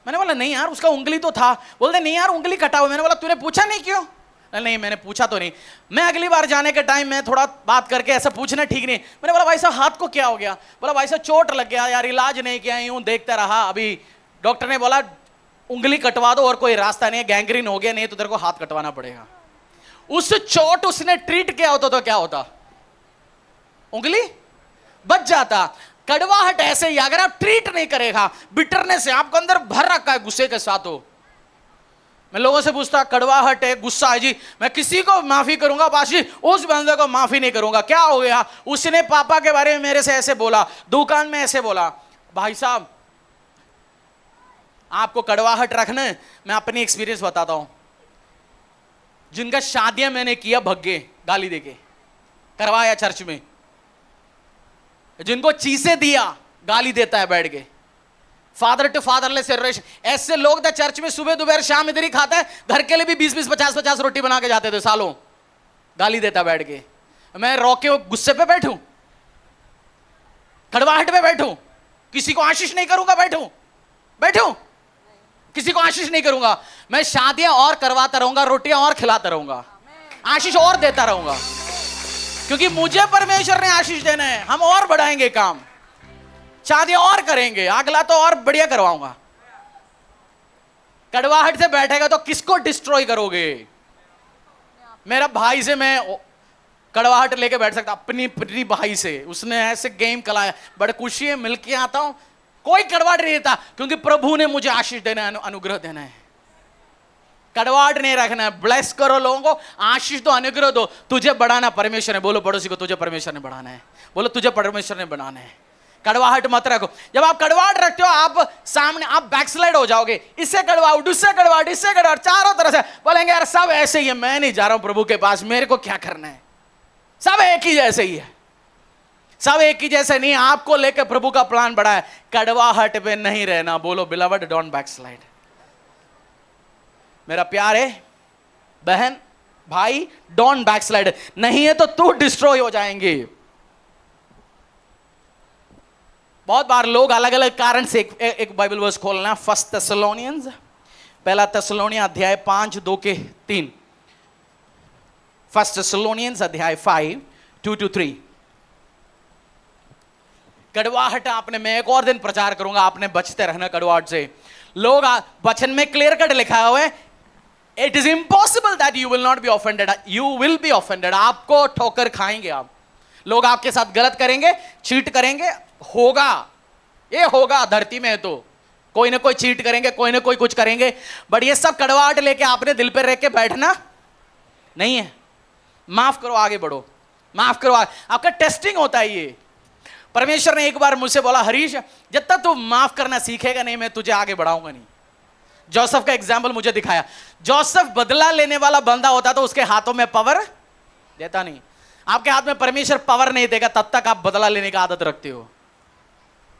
मैंने बोला नहीं यार उसका उंगली तो था। बोलते नहीं यार उंगली कटा हुआ। मैंने बोला तूने पूछा नहीं क्यों? नहीं मैंने पूछा तो नहीं। मैं अगली बार जाने के टाइम में थोड़ा बात करके ऐसा पूछना ठीक नहीं। मैंने बोला भाई साहब हाथ को क्या हो गया? बोला भाई साहब चोट लग गया यार, इलाज नहीं किया, यूं देखता रहा, अभी डॉक्टर ने बोला उंगली कटवा दो और कोई रास्ता नहीं है, गैंग्रीन हो गया, नहीं तो तेरे को हाथ कटवाना पड़ेगा। उस चोट उसने ट्रीट किया होता तो क्या होता? उंगली बच जाता। कड़वाहट ऐसे ही, अगर आप ट्रीट नहीं करेगा, बिटरनेस से आपको अंदर भर रखा है गुस्से के साथ हो। मैं लोगों से पूछता कड़वाहट है, गुस्सा है जी, मैं किसी को माफी करूंगा पास जी, उस बंदे को माफी नहीं करूंगा। क्या हो गया? उसने पापा के बारे में मेरे से ऐसे बोला, दुकान में ऐसे बोला। भाई साहब आपको कड़वाहट रखना है, मैं अपनी एक्सपीरियंस बताता हूं। जिनका शादियां मैंने किया भग्गे गाली देके करवाया चर्च में, जिनको चीजें दिया गाली देता है बैठ के, फादर टू फादरलेस रिलेशन। ऐसे लोग थे चर्च में, सुबह दोपहर शाम इधर ही खाता है, घर के लिए भी 20-20 50-50 रोटी बना के जाते थे सालों, गाली देता बैठ के। मैं रोके गुस्से पे बैठूं, कड़वाहट पे बैठूं, किसी को आशीष नहीं करूंगा, बैठूं किसी को आशीष नहीं करूंगा। मैं शादियां और करवाता रहूंगा, रोटियां और खिलाता रहूंगा, आशीष और देता रहूंगा, क्योंकि मुझे परमेश्वर ने आशीष देना है। हम और बढ़ाएंगे काम, शादियां और करेंगे, अगला तो और बढ़िया करवाऊंगा। कड़वाहट से बैठेगा तो किसको डिस्ट्रॉय करोगे? मेरा भाई से मैं कड़वाहट लेके बैठ सकता, अपनी भाई से, उसने ऐसे गेम खिलाया, बड़े खुशी है, मिलके आता हूं, कोई कड़वाहट नहीं देता, क्योंकि प्रभु ने मुझे आशीष देना है, अनुग्रह देना है। कड़वाहट नहीं रखना है, ब्लेस करो लोगों को, आशीष दो, अनुग्रह दो। तुझे बढ़ाना परमेश्वर ने, बोलो पड़ोसी को तुझे परमेश्वर ने बढ़ाना है, बोलो तुझे परमेश्वर ने बढ़ाना है। कड़वाहट मत रखो। जब आप कड़वाहट रखते हो आप सामने आप बैकस्लाइड हो जाओगे। इससे कड़वाहट, उससे कड़वाहट, इससे कड़वाहट, चारों तरह से बोलेंगे यार सब ऐसे ही है, मैं नहीं जा रहा हूं प्रभु के पास, मेरे को क्या करना है, सब एक ही जैसे ही है, सब एक ही जैसे नहीं। आपको लेकर प्रभु का प्लान बड़ा है। कड़वाहट पे नहीं रहना, बोलो बिलवड डोंट बैकस्लाइड। मेरा प्यार है बहन भाई, डोंट बैकस्लाइड, नहीं है तो तू डिस्ट्रॉय हो जाएंगे। बहुत बार लोग अलग अलग कारण से एक बाइबल वर्स खोलना, 1 थेसलोनियंस, पहला थेसलोनिया अध्याय 5:2-3, 1 थेसलोनियंस अध्याय 5:2-3। कड़वाहट आपने, मैं एक और दिन प्रचार करूंगा, आपने बचते रहना कड़वाहट से। लोग वचन में क्लियर कट लिखा हुआ है, it is impossible that you will not be offended, you will be offended. आपको ठोकर खाएंगे आप, लोग आपके साथ गलत करेंगे, चीट करेंगे, होगा, ये होगा, धरती में है तो कोई ना कोई चीट करेंगे, कोई ना कोई कुछ करेंगे, बट ये सब कड़वाहट लेके आपने दिल पे रह के बैठना नहीं है। माफ करो, आगे बढ़ो, माफ करो, आपका टेस्टिंग होता है ये। परमेश्वर ने एक बार मुझसे बोला, हरीश जब तक तू माफ करना सीखेगा नहीं, मैं तुझे आगे बढ़ाऊंगा नहीं। जोसेफ का एग्जाम्पल मुझे दिखाया। जोसेफ बदला लेने वाला बंदा होता तो उसके हाथों में पावर देता नहीं। आपके हाथ में परमेश्वर पावर नहीं देगा तब तक आप बदला लेने का आदत रखते हो।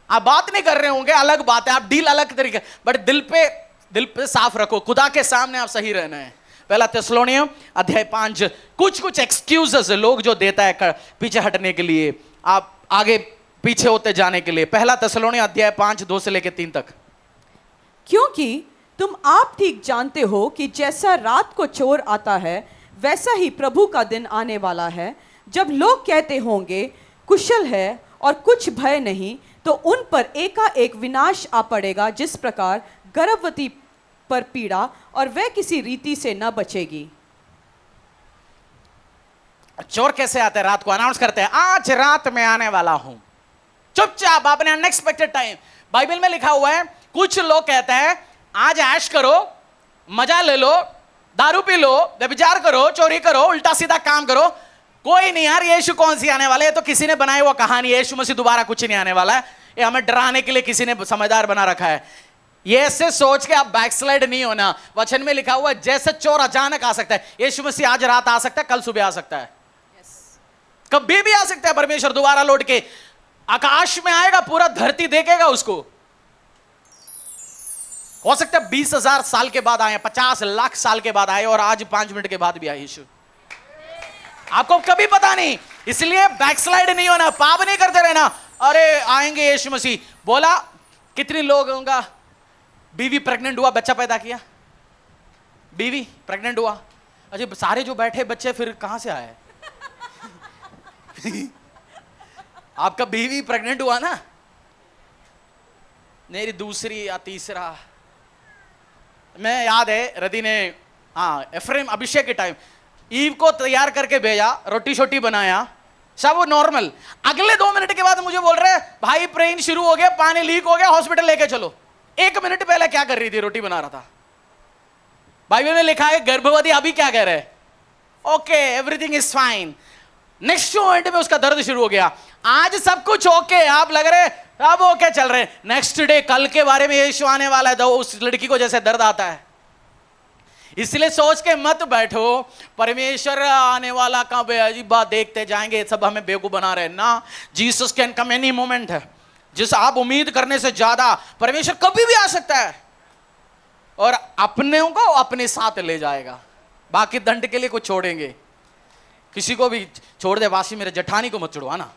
आप बात नहीं कर रहे होंगे, अलग बात है, आप डील अलग तरीके, बट दिल पे साफ रखो, खुदा के सामने आप सही रहना है। पहला थेसलोनिया अध्याय 5, कुछ एक्सक्यूजेस लोग जो देता है पीछे हटने के लिए, आप आगे पीछे होते जाने के लिए। पहला थेसलोनिया अध्याय 5:2-3 तक। क्योंकि तुम आप ठीक जानते हो कि जैसा रात को चोर आता है, वैसा ही प्रभु का दिन आने वाला है, जब लोग कहते होंगे कुशल है और कुछ भय नहीं, तो उन पर एकाएक विनाश आ पड़ेगा, जिस प्रकार गर्भवती पर पीड़ा, और वह किसी रीति से न बचेगी। चोर कैसे आते हैं? रात को अनाउंस करते हैं आज रात में आने वाला हूं, चुपचाप आपने अनएक्सपेक्टेड टाइम, बाइबल में लिखा हुआ है कुछ लोग कहते हैं आज ऐश करो, मजा ले लो, दारू पी लो, व्यभिचार करो, चोरी करो, उल्टा सीधा काम करो, कोई नहीं यार यीशु कौन सी आने वाले है, तो किसी ने बनाई वो कहानी, यीशु मसीह दोबारा कुछ नहीं आने वाला है, ये हमें डराने के लिए किसी ने समझदार बना रखा है। ये ऐसे सोच के आप बैकस्लाइड नहीं होना। वचन में लिखा हुआ है जैसे चोर अचानक आ सकता है, यीशु मसीह आज रात आ सकता है, कल सुबह आ सकता है, कभी भी आ सकता है। परमेश्वर दोबारा लौट के आकाश में आएगा, पूरा धरती देखेगा उसको। हो सकता है 20,000 साल के बाद आए, 50 लाख साल के बाद आए, और आज 5 मिनट के बाद भी आए यीशु, आपको कभी पता नहीं। इसलिए बैकस्लाइड नहीं होना, पाप नहीं करते रहना। अरे आएंगे यीशु मसीह। बोला कितने लोगों का बीवी प्रेग्नेंट हुआ, बच्चा पैदा किया, बीवी प्रेग्नेंट हुआ, अजय सारे जो बैठे बच्चे फिर कहां से आए? आपका बीवी प्रेग्नेंट हुआ ना, मेरी दूसरी या तीसरा, मैं याद है रदी ने, हाँ एफ्रेम अभिषेक के टाइम ईव को तैयार करके भेजा, रोटी शोटी बनाया, सब वो नॉर्मल। अगले 2 मिनट के बाद मुझे बोल रहे भाई प्रेन शुरू हो गया, पानी लीक हो गया, हॉस्पिटल लेके चलो। 1 मिनट पहले क्या कर रही थी? रोटी बना रहा था। बाइबल में लिखा है गर्भवती, अभी क्या कह रहे? Okay everything is fine. Next moment में उसका दर्द शुरू हो गया। आज सब कुछ ओके, आप लग रहे अब ओके चल रहे, नेक्स्ट डे कल के बारे में यीशु आने वाला है, तो उस लड़की को जैसे दर्द आता है। इसलिए सोच के मत बैठो परमेश्वर आने वाला का अजीब बात देखते जाएंगे, सब हमें बेवकूफ बना रहे ना। Jesus can come any moment है, जिस आप उम्मीद करने से ज्यादा परमेश्वर कभी भी आ सकता है, और अपने को अपने साथ ले जाएगा। बाकी दंड के लिए कुछ छोड़ेंगे, किसी को भी छोड़ दे, वासी मेरे जेठानी को मत छुड़वाना,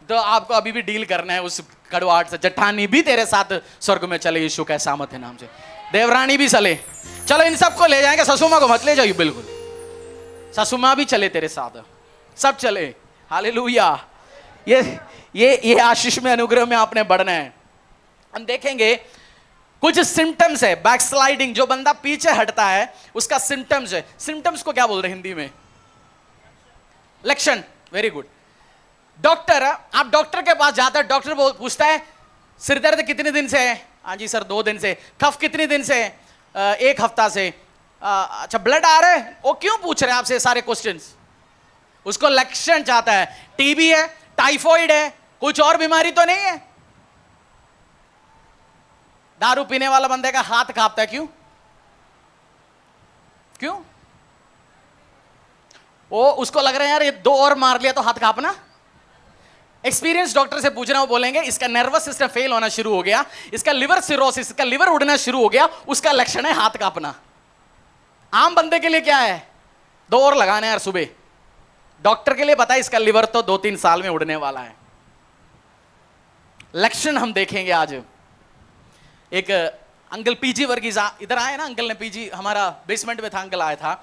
तो आपको अभी भी डील करना है उस कड़वाहट से। जेठानी भी तेरे साथ स्वर्ग में चले यीशु के सामत है नाम से, देवरानी भी चले, चलो इन सबको ले जाएंगे, ससुमा को मत ले जाइए, बिल्कुल ससुमा भी चले तेरे साथ, सब चले। हालेलुया। ये आशीष में, अनुग्रह में आपने बढ़ना है। हम देखेंगे कुछ सिम्टम्स है बैकस्लाइडिंग, जो बंदा पीछे हटता है उसका सिम्टम्स है। सिम्टम्स को क्या बोल रहे हैं हिंदी में? लक्षण। Very good. डॉक्टर, आप डॉक्टर के पास जाते हैं, डॉक्टर पूछता है सिर दर्द कितने दिन से है? हाँ जी सर 2 दिन से। कफ कितने दिन से? 1 हफ्ता से। अच्छा ब्लड आ रहा है? वो क्यों पूछ रहे हैं आपसे सारे क्वेश्चंस? उसको लक्षण चाहता है, टीबी है, टाइफॉइड है, कुछ और बीमारी तो नहीं है। दारू पीने वाला बंदे का हाथ कांपता है, क्यों? क्यों? वो उसको लग रहा है यार ये 2 और मार लिया तो हाथ कांपना। एक्सपीरियंस डॉक्टर से पूछना, वो बोलेंगे इसका नर्वस सिस्टम फेल होना शुरू हो गया, इसका लिवर सिरोसिस, इसका लिवर उड़ना शुरू हो गया, उसका लक्षण है हाथ कांपना। आम बंदे के लिए क्या है? 2 और लगाने यार सुबह। डॉक्टर के लिए पता है इसका लिवर तो 2-3 साल में उड़ने वाला है। लक्षण हम देखेंगे आज। एक अंकल पीजी वर्गीज इधर आए ना, अंकल ने पीजी, हमारा बेसमेंट में था, अंकल आया था।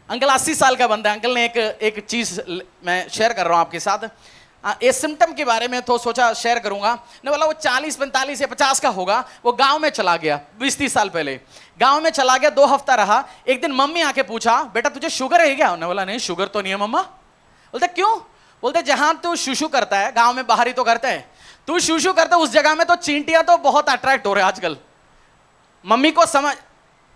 अंकल 80 साल का बंदा है। अंकल ने एक चीज मैं शेयर कर रहा हूं आपके साथ, इस सिम्टम के बारे में, तो सोचा शेयर करूंगा। ने बोला वो 40, 45 या 50 का होगा, वो गांव में चला गया 20-30 साल पहले। गांव में चला गया, 2 हफ्ता रहा। एक दिन मम्मी आके पूछा बेटा तुझे शुगर है क्या? उन्होंने बोला नहीं शुगर तो नहीं है मम्मा। बोलते क्यों? बोलते जहां तू शुशु करता है, गांव में बाहर ही तो करते है, तू शुशु करता है उस जगह में तो चींटियां तो बहुत अट्रैक्ट हो रहे हैं आजकल। मम्मी को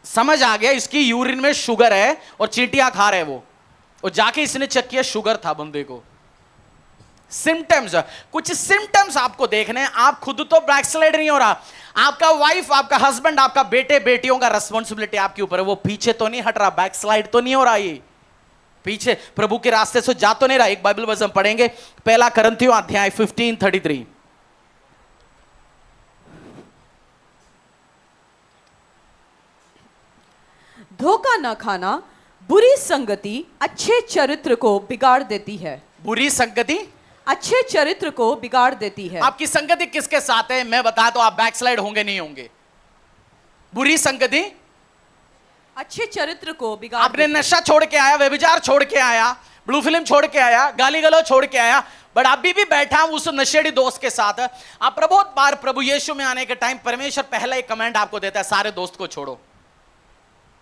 समझ आ गया इसकी यूरिन में शुगर है और चींटियां खा रहे वो, और जाके इसने चेक किया शुगर था बंदे को। सिम्टम्स, कुछ सिम्टम्स आपको देखने हैं। आप खुद तो बैकस्लाइड नहीं हो रहा, आपका वाइफ, आपका हस्बैंड, आपका बेटे बेटियों का रेस्पॉन्सिबिलिटी आपके ऊपर है। वो पीछे तो नहीं हट रहा, बैकस्लाइड तो नहीं हो रहा, ये पीछे प्रभु के रास्ते से जा तो नहीं रहा। एक बाइबल वर्स हम पढ़ेंगे, 1 कुरिन्थियों अध्याय 15:33। धोखा न खाना, बुरी संगति अच्छे चरित्र को बिगाड़ देती है। बुरी संगति अच्छे चरित्र को बिगाड़ देती है। आपकी संगति किसके साथ है मैं बता दो, आप बैकस्लाइड होंगे नहीं होंगे। बुरी संगति अच्छे चरित्र को बिगाड़ आपने नशा छोड़ के आया, व्यभिचार छोड़ के आया, ब्लू फिल्म छोड़ के आया, गाली गलौज छोड़ के आया, बट अभी भी बैठा उस नशेड़ी दोस्त के साथ। आप बहुत बार प्रभु यीशु में आने के टाइम परमेश्वर पहला एक कमेंट आपको देता है, सारे दोस्त को छोड़ो।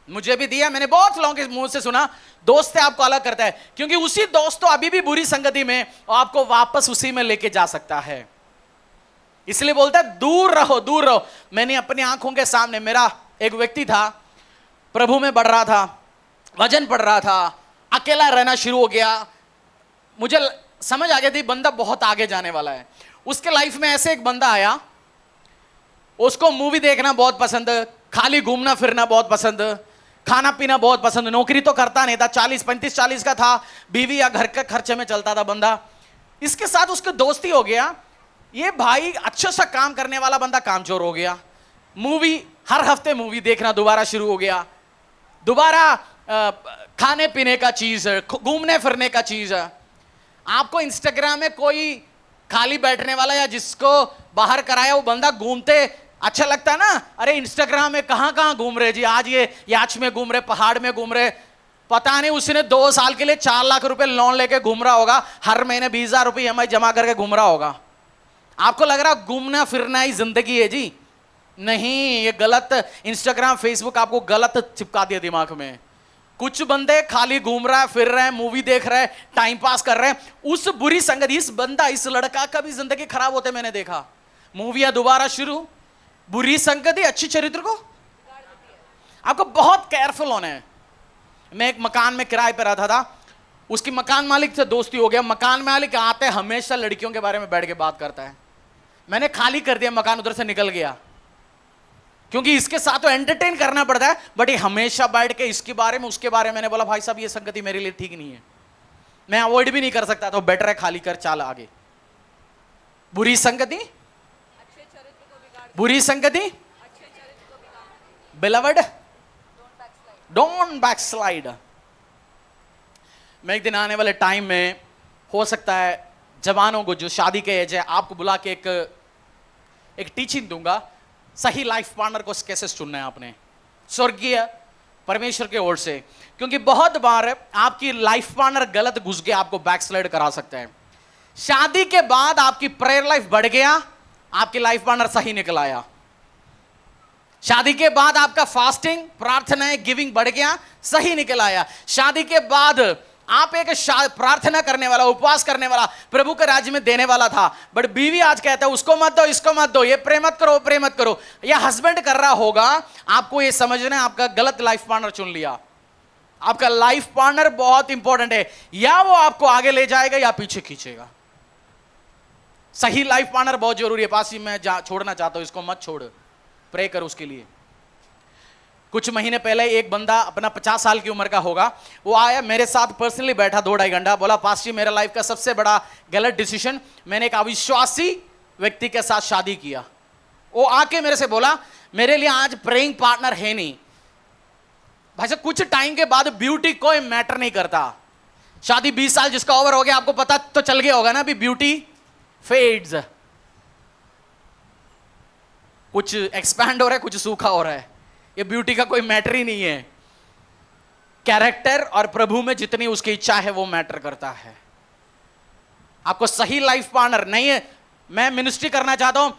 मुझे भी दिया, मैंने बहुत लोगों के मुंह से सुना, दोस्त आपको अलग करता है, क्योंकि उसी दोस्त तो अभी भी बुरी संगति में आपको वापस उसी में लेके जा सकता है। इसलिए बोलता है दूर रहो, दूर रहो। मैंने अपनी आंखों के सामने, मेरा एक व्यक्ति था, प्रभु में बढ़ रहा था, वजन पड़ रहा था, अकेला रहना शुरू हो गया, मुझे समझ आ गई थी बंदा बहुत आगे जाने वाला है। उसके लाइफ में ऐसे एक बंदा आया, उसको मूवी देखना बहुत पसंद, खाली घूमना फिरना बहुत पसंद, खाना पीना बहुत पसंद, नौकरी तो करता नहीं था, 35-40 का था, बीवी या घर के खर्चे में चलता था बंदा। इसके साथ उसकी दोस्ती हो गया, ये भाई अच्छा सा काम करने वाला बंदा कामचोर हो गया, मूवी हर हफ्ते मूवी देखना दोबारा शुरू हो गया, दोबारा खाने पीने का चीज, घूमने फिरने का चीज। आपको इंस्टाग्राम में कोई खाली बैठने वाला या जिसको बाहर कराया वो बंदा घूमते अच्छा लगता है ना, अरे इंस्टाग्राम में कहां कहां घूम रहे जी, आज ये याच में घूम रहे, पहाड़ में घूम रहे, पता नहीं उसने 2 साल के लिए 4 लाख रुपए लोन लेके घूम रहा होगा, हर महीने 20,000 रुपए EMI जमा करके घूम रहा होगा। आपको लग रहा घूमना फिरना ही जिंदगी है जी, नहीं, ये गलत। इंस्टाग्राम फेसबुक आपको गलत चिपका दिया दिमाग में। कुछ बंदे खाली घूम रहा है, फिर रहे हैं, मूवी देख रहे हैं, टाइम पास कर रहे हैं, उस बुरी संगत, इस बंदा, इस लड़का का भी जिंदगी खराब होते मैंने देखा। मूवियां दोबारा शुरू, बुरी संगति अच्छी चरित्र को, आपको बहुत केयरफुल होना है। मैं एक मकान में किराए पर रहता था, उसकी मकान मालिक से दोस्ती हो गया। मकान मालिक आते हमेशा लड़कियों के बारे में बैठ के बात करता है। मैंने खाली कर दिया मकान, उधर से निकल गया, क्योंकि इसके साथ तो एंटरटेन करना पड़ता है, बट ये हमेशा बैठ के इसके बारे में उसके बारे में। मैंने बोला भाई साहब ये संगति मेरे लिए ठीक नहीं है, मैं अवॉइड भी नहीं कर सकता, तो बेटर है खाली कर, चाल आगे। बुरी संगति, बुरी संगति, बिलवड डोंट बैकस्लाइड। मैं एक दिन आने वाले टाइम में हो सकता है जवानों को जो शादी के एज है, आपको बुला के एक टीचिंग दूंगा, सही लाइफ पार्टनर को कैसे चुनना है आपने, स्वर्गीय परमेश्वर के ओर से। क्योंकि बहुत बार आपकी लाइफ पार्टनर गलत घुस के आपको बैकस्लाइड करा सकता है। शादी के बाद आपकी प्रेयर लाइफ बढ़ गया, आपकी लाइफ पार्टनर सही निकल आया। शादी के बाद आपका फास्टिंग, प्रार्थना, गिविंग बढ़ गया, सही निकल आया। शादी के बाद आप एक प्रार्थना करने वाला, उपवास करने वाला, प्रभु के राज्य में देने वाला था, बट बीवी आज कहता है उसको मत दो, इसको मत दो, ये प्रे मत करो, प्रे मत करो। या हस्बैंड कर रहा होगा, आपको ये समझना है आपका गलत लाइफ पार्टनर चुन लिया। आपका लाइफ पार्टनर बहुत इंपॉर्टेंट है, या वो आपको आगे ले जाएगा या पीछे खींचेगा। सही लाइफ पार्टनर बहुत जरूरी है। पास ही मैं छोड़ना चाहता हूं, इसको मत छोड़, प्रे कर उसके लिए। कुछ महीने पहले एक बंदा अपना 50 साल की उम्र का होगा, वो आया मेरे साथ पर्सनली बैठा 2-2.5 घंटा, बोला पास्टर जी मेरा लाइफ का सबसे बड़ा गलत डिसीजन, मैंने एक अविश्वासी व्यक्ति के साथ शादी किया। वो आके मेरे से बोला मेरे लिए आज प्रेइंग पार्टनर है नहीं। भाई साहब कुछ टाइम के बाद ब्यूटी कोई मैटर नहीं करता। शादी 20 साल जिसका ओवर हो गया, आपको पता तो चल गया होगा ना, अभी ब्यूटी फेड्स, कुछ एक्सपैंड हो रहा है, कुछ सूखा हो रहा है। ये ब्यूटी का कोई मैटर ही नहीं है। कैरेक्टर और प्रभु में जितनी उसकी इच्छा है वो मैटर करता है। आपको सही लाइफ पार्टनर नहीं है। मैं मिनिस्ट्री करना चाहता हूं,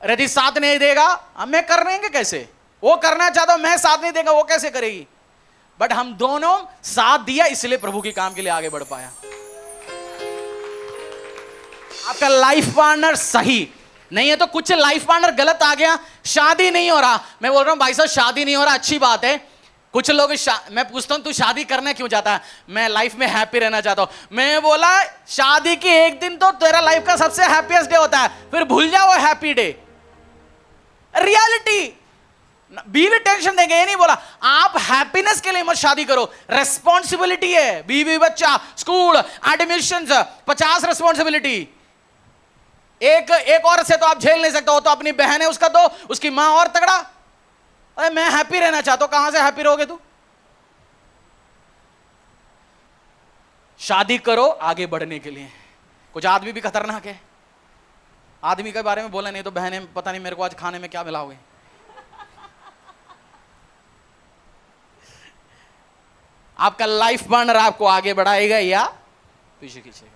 यदि साथ नहीं देगा हम मैं करेंगे कैसे? वो करना चाहता हूं, मैं साथ नहीं देगा, वो कैसे करेगी? बट हम दोनों साथ दिया, इसलिए प्रभु के काम के लिए आगे बढ़ पाया। आपका लाइफ पार्टनर सही नहीं है तो कुछ लाइफ पार्टनर गलत आ गया, शादी नहीं हो रहा। मैं बोल रहा हूं भाई साहब शादी नहीं हो रहा, अच्छी बात है। कुछ लोग मैं पूछता हूं तू शादी करना क्यों चाहता है? मैं लाइफ में हैप्पी रहना चाहता हूं। मैं बोला शादी की एक दिन तो तेरा लाइफ का सबसे हैप्पीएस्ट डे होता है, फिर भूल जाओ वो हैप्पी डे। रियलिटी, बीवी टेंशन देंगे ये नहीं बोला। आप हैप्पीनेस के लिए मत शादी करो, रेस्पॉन्सिबिलिटी है। बीवी बच्चा, स्कूल, एडमिशन, 50 रेस्पॉन्सिबिलिटी। एक औरत से तो आप झेल नहीं सकते हो, तो अपनी बहन है उसका दो, उसकी मां और तगड़ा। अरे मैं हैप्पी रहना चाहता हूं, कहां से हैप्पी रहोगे तू? शादी करो आगे बढ़ने के लिए। कुछ आदमी भी खतरनाक है, आदमी के बारे में बोला नहीं तो बहने पता नहीं मेरे को आज खाने में क्या मिलाओगे। आपका लाइफ पार्टनर आपको आगे बढ़ाएगा या पीछे खींचेगा।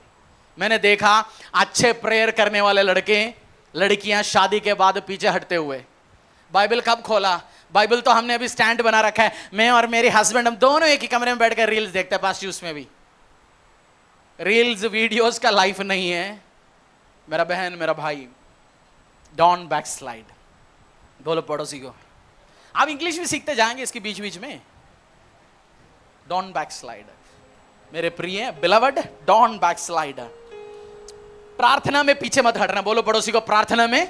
मैंने देखा अच्छे प्रेयर करने वाले लड़के लड़कियां शादी के बाद पीछे हटते हुए। बाइबल कब खोला? बाइबल तो हमने अभी स्टैंड बना रखा है, मैं और मेरे हस्बैंड हम दोनों एक ही कमरे में बैठकर रील्स देखते हैं पास्टर। उसमें भी रील्स वीडियोस का लाइफ नहीं है मेरा बहन मेरा भाई। Don't backslide. बोलो पड़ोसी को। आप इंग्लिश भी सीखते जाएंगे इसके बीच बीच में। Don't backslide. मेरे प्रिय बिलवड, डोंट बैकस्लाइड। प्रार्थना में पीछे मत हटना। बोलो पड़ोसी को, प्रार्थना में।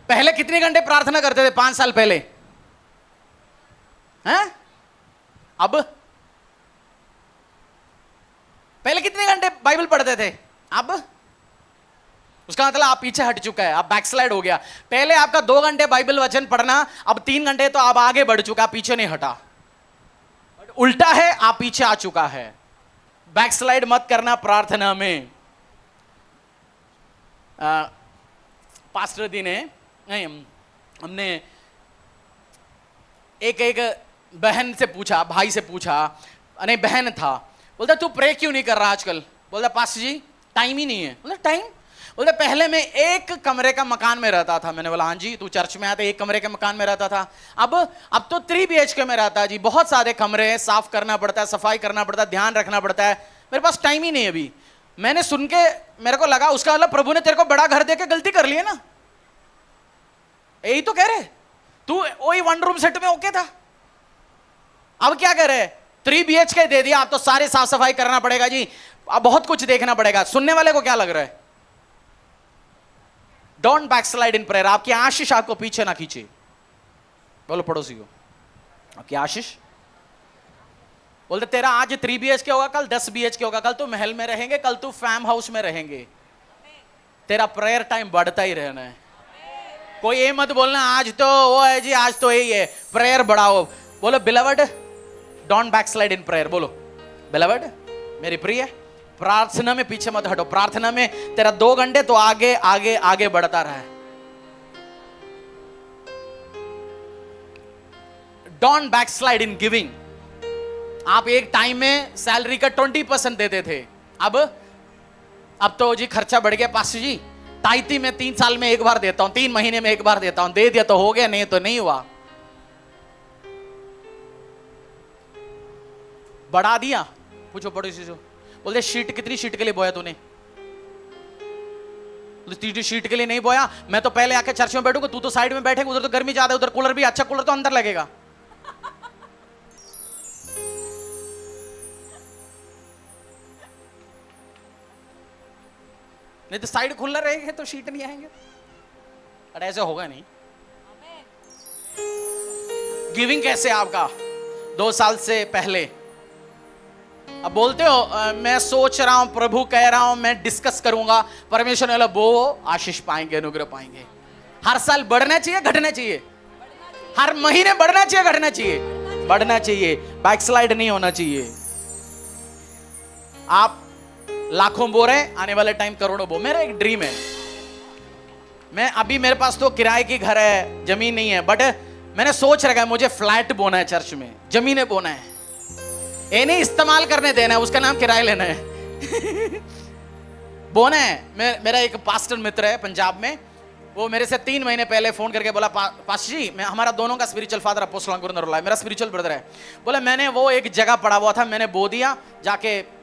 पहले कितने घंटे प्रार्थना करते थे 5 साल पहले? हैं? अब पहले कितने घंटे बाइबल पढ़ते थे? अब उसका मतलब आप पीछे हट चुका है, आप बैकस्लाइड हो गया। पहले आपका 2 घंटे बाइबल वचन पढ़ना, अब 3 घंटे, तो आप आगे बढ़ चुका, पीछे नहीं हटा। उल्टा है, आप पीछे आ चुका है। बैकस्लाइड मत करना प्रार्थना में। पास्टर दी ने नहीं, हमने एक बहन से पूछा, भाई से पूछा, नहीं बहन था, बोलता तू प्रे क्यों नहीं कर रहा आजकल? बोलता पास्टर जी टाइम ही नहीं है। बोलता टाइम? बोलता पहले मैं एक कमरे का मकान में रहता था। मैंने बोला हाँ जी, तू चर्च में आता, एक कमरे के मकान में रहता था। अब तो 3 BHK में रहता है जी, बहुत सारे कमरे हैं, साफ करना पड़ता है, सफाई करना पड़ता है, ध्यान रखना पड़ता है, मेरे पास टाइम ही नहीं है अभी। मैंने सुन के मेरे को लगा उसका मतलब प्रभु ने तेरे को बड़ा घर देके गलती कर ली है ना। यही तो कह रहे, तू वही 1 रूम सेट में ओके था, अब क्या कह रहे? 3 BHK दे दिया, अब तो सारे साफ सफाई करना पड़ेगा जी, अब बहुत कुछ देखना पड़ेगा। सुनने वाले को क्या लग रहा है? Don't backslide in prayer. आपकी आशीष आपको पीछे ना खींचे। बोलो पड़ोसी को, आपकी आशीष। बोलते तेरा आज 3 BHK होगा, कल 10 BHK होगा, कल तू महल में रहेंगे, कल तू फार्म हाउस में रहेंगे। तेरा प्रेयर टाइम बढ़ता ही रहना है। कोई ये मत बोलना आज तो वो है जी, आज तो यही है, प्रेयर बढ़ाओ। बोलो beloved, don't backslide in prayer. बोलो बिलवड, मेरी प्रिय, प्रार्थना में पीछे मत हटो। प्रार्थना में तेरा 2 घंटे तो आगे आगे आगे बढ़ता रहा है। Don't backslide in giving. आप एक टाइम में सैलरी का 20% देते थे, अब तो जी खर्चा बढ़ गया पास्टर जी, ताइती में 3 साल में 1 बार देता हूं, 3 महीने में 1 बार देता हूं। दे दिया तो हो गया, नहीं तो नहीं हुआ। बढ़ा दिया। पूछो पड़ोसी से, बोलते शीट कितनी शीट के लिए बोया तूने? 3 शीट के लिए नहीं बोया, मैं तो पहले आके चर्च में बैठूंगा, तू तो साइड में बैठेगा, उधर तो गर्मी ज्यादा है, उधर कूलर भी अच्छा, कूलर तो अंदर लगेगा। नहीं तो साइड खुला रहेगा तो शीट नहीं आएंगे। अरे ऐसे होगा नहीं। गिविंग कैसे आपका 2 साल से पहले? अब बोलते हो मैं सोच रहा हूं, प्रभु कह रहा हूं, मैं डिस्कस करूंगा, परमेश्वर वाला वो आशीष पाएंगे, अनुग्रह पाएंगे। हर साल बढ़ना चाहिए, घटना चाहिए? हर महीने बढ़ना चाहिए, घटना चाहिए? बढ़ना चाहिए। बैकस्लाइड नहीं होना चाहिए। आप लाखों बो रहे, आने वाले टाइम करोड़ों बो। मेरा एक ड्रीम है, मैं अभी मेरे पास तो किराए की घर है, जमीन नहीं है, बट मैंने सोच रखा है मुझे फ्लैट बोना है, चर्च में जमीनें बोना है। ये नहीं इस्तेमाल करने देना है, उसका नाम किराया लेना है। बोना है। मेरा एक पास्टर मित्र है पंजाब में, वो मेरे से 3 महीने पहले फोन करके बोला पास्टर जी, मैं हमारा दोनों का स्पिरिचुअल फादर अपोस्टल अंकुर नरोला है, मेरा स्पिरिचुअल ब्रदर है। बोला मैंने वो एक जगह पड़ा हुआ था, मैंने बो दिया, जाके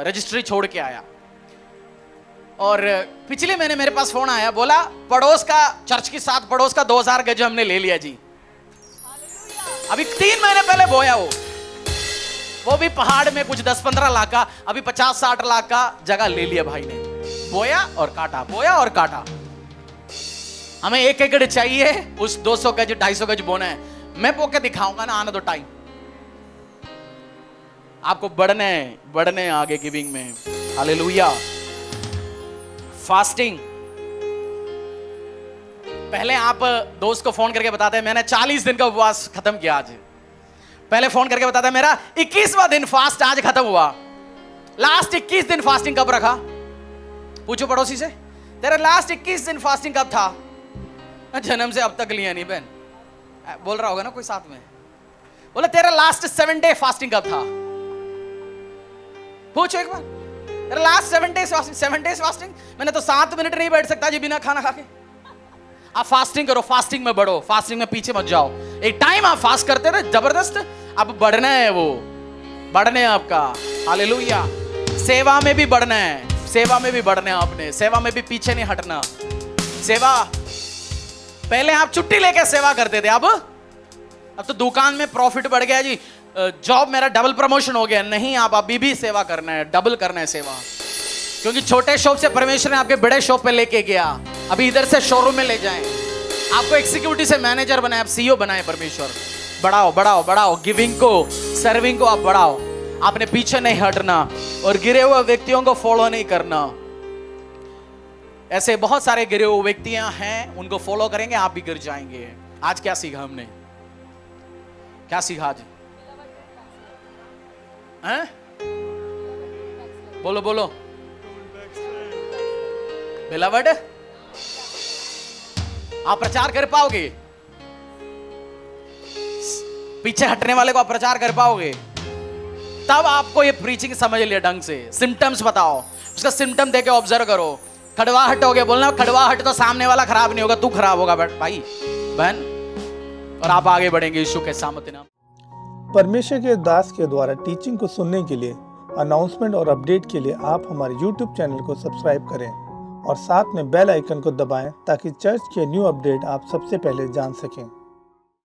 रजिस्ट्री छोड़ के आया। और पिछले महीने मेरे पास फोन आया, बोला पड़ोस का, चर्च के साथ पड़ोस का 2000 गज हमने ले लिया जी। अभी 3 महीने पहले बोया वो भी पहाड़ में कुछ 10-15 लाख का, अभी 50-60 लाख का जगह ले लिया भाई ने। बोया और काटा, बोया और काटा। हमें 1 एकड़ चाहिए, उस 200 गज 250 गज बोना है। मैं बो के दिखाऊंगा ना, आने दो टाइम। आपको बढ़ने आगे गिविंग में। हालेलुया। फास्टिंग। पहले आप दोस्त को फोन करके बताते हैं मैंने 40 दिन का उपवास खत्म किया आज। पहले फोन करके बताता है मेरा 21वां दिन फास्ट आज खत्म हुआ। लास्ट 21 दिन फास्टिंग कब रखा? पूछो पड़ोसी से, तेरा लास्ट 21 दिन फास्टिंग कब था? जन्म से अब तक लिया नहीं बहन, बोल रहा होगा ना कोई साथ में। बोले तेरा लास्ट 7 डे फास्टिंग कब था? पूछो एक बार, तेरा last 7 days fasting. 7 days fasting? मैंने तो 7 मिनट नहीं बैठ सकता जी बिना खाना खा के। आप फास्टिंग करो, फास्टिंग में बढ़ो, फास्टिंग में पीछे मत जाओ। एक टाइम आप फास्ट करते रहे जबरदस्त, अब बढ़ना है, वो बढ़ने आपका। हालेलुया। सेवा में भी बढ़ना है, सेवा में भी बढ़ना है आपने, सेवा में भी पीछे नहीं हटना। सेवा, पहले आप छुट्टी लेकर सेवा करते थे, अब तो दुकान में प्रॉफिट बढ़ गया जी, जॉब मेरा डबल प्रमोशन हो गया। नहीं, आप अभी भी सेवा करना है, डबल करना है सेवा, क्योंकि छोटे शॉप से परमेश्वर ने आपके बड़े शॉप पे लेके गया। अभी इधर से शोरूम में ले जाएं, आपको एग्जीक्यूटिव से मैनेजर बनाए, आप सीईओ बनाए परमेश्वर। बढ़ाओ बढ़ाओ बढ़ाओ, गिविंग को, सर्विंग को आप बढ़ाओ। आपने पीछे नहीं हटना और गिरे हुए व्यक्तियों को फॉलो नहीं करना। ऐसे बहुत सारे गिरे हुए व्यक्तियां हैं, उनको फॉलो करेंगे, आप भी गिर जाएंगे। आज क्या सीखा हमने, क्या सीखा आज? हैं? बोलो बोलो। बेलावड, आप प्रचार कर पाओगे? पीछे हटने वाले को आप प्रचार कर पाओगे? तब आपको ये प्रीचिंग समझ लिया ढंग से। सिम्टम्स बताओ, उसका सिम्टम देके ऑब्जर्व करो। खड़वाहट हो गया, बोलना खड़वाहट तो सामने वाला खराब नहीं होगा, तू खराब होगा भाई बहन, और आप आगे बढ़ेंगे यीशु के सामर्थ्य नाम। परमेश्वर के दास के द्वारा टीचिंग को सुनने के लिए, अनाउंसमेंट और अपडेट के लिए आप हमारे YouTube चैनल को सब्सक्राइब करें और साथ में बेल आइकन को दबाएं ताकि चर्च के न्यू अपडेट आप सबसे पहले जान सकें।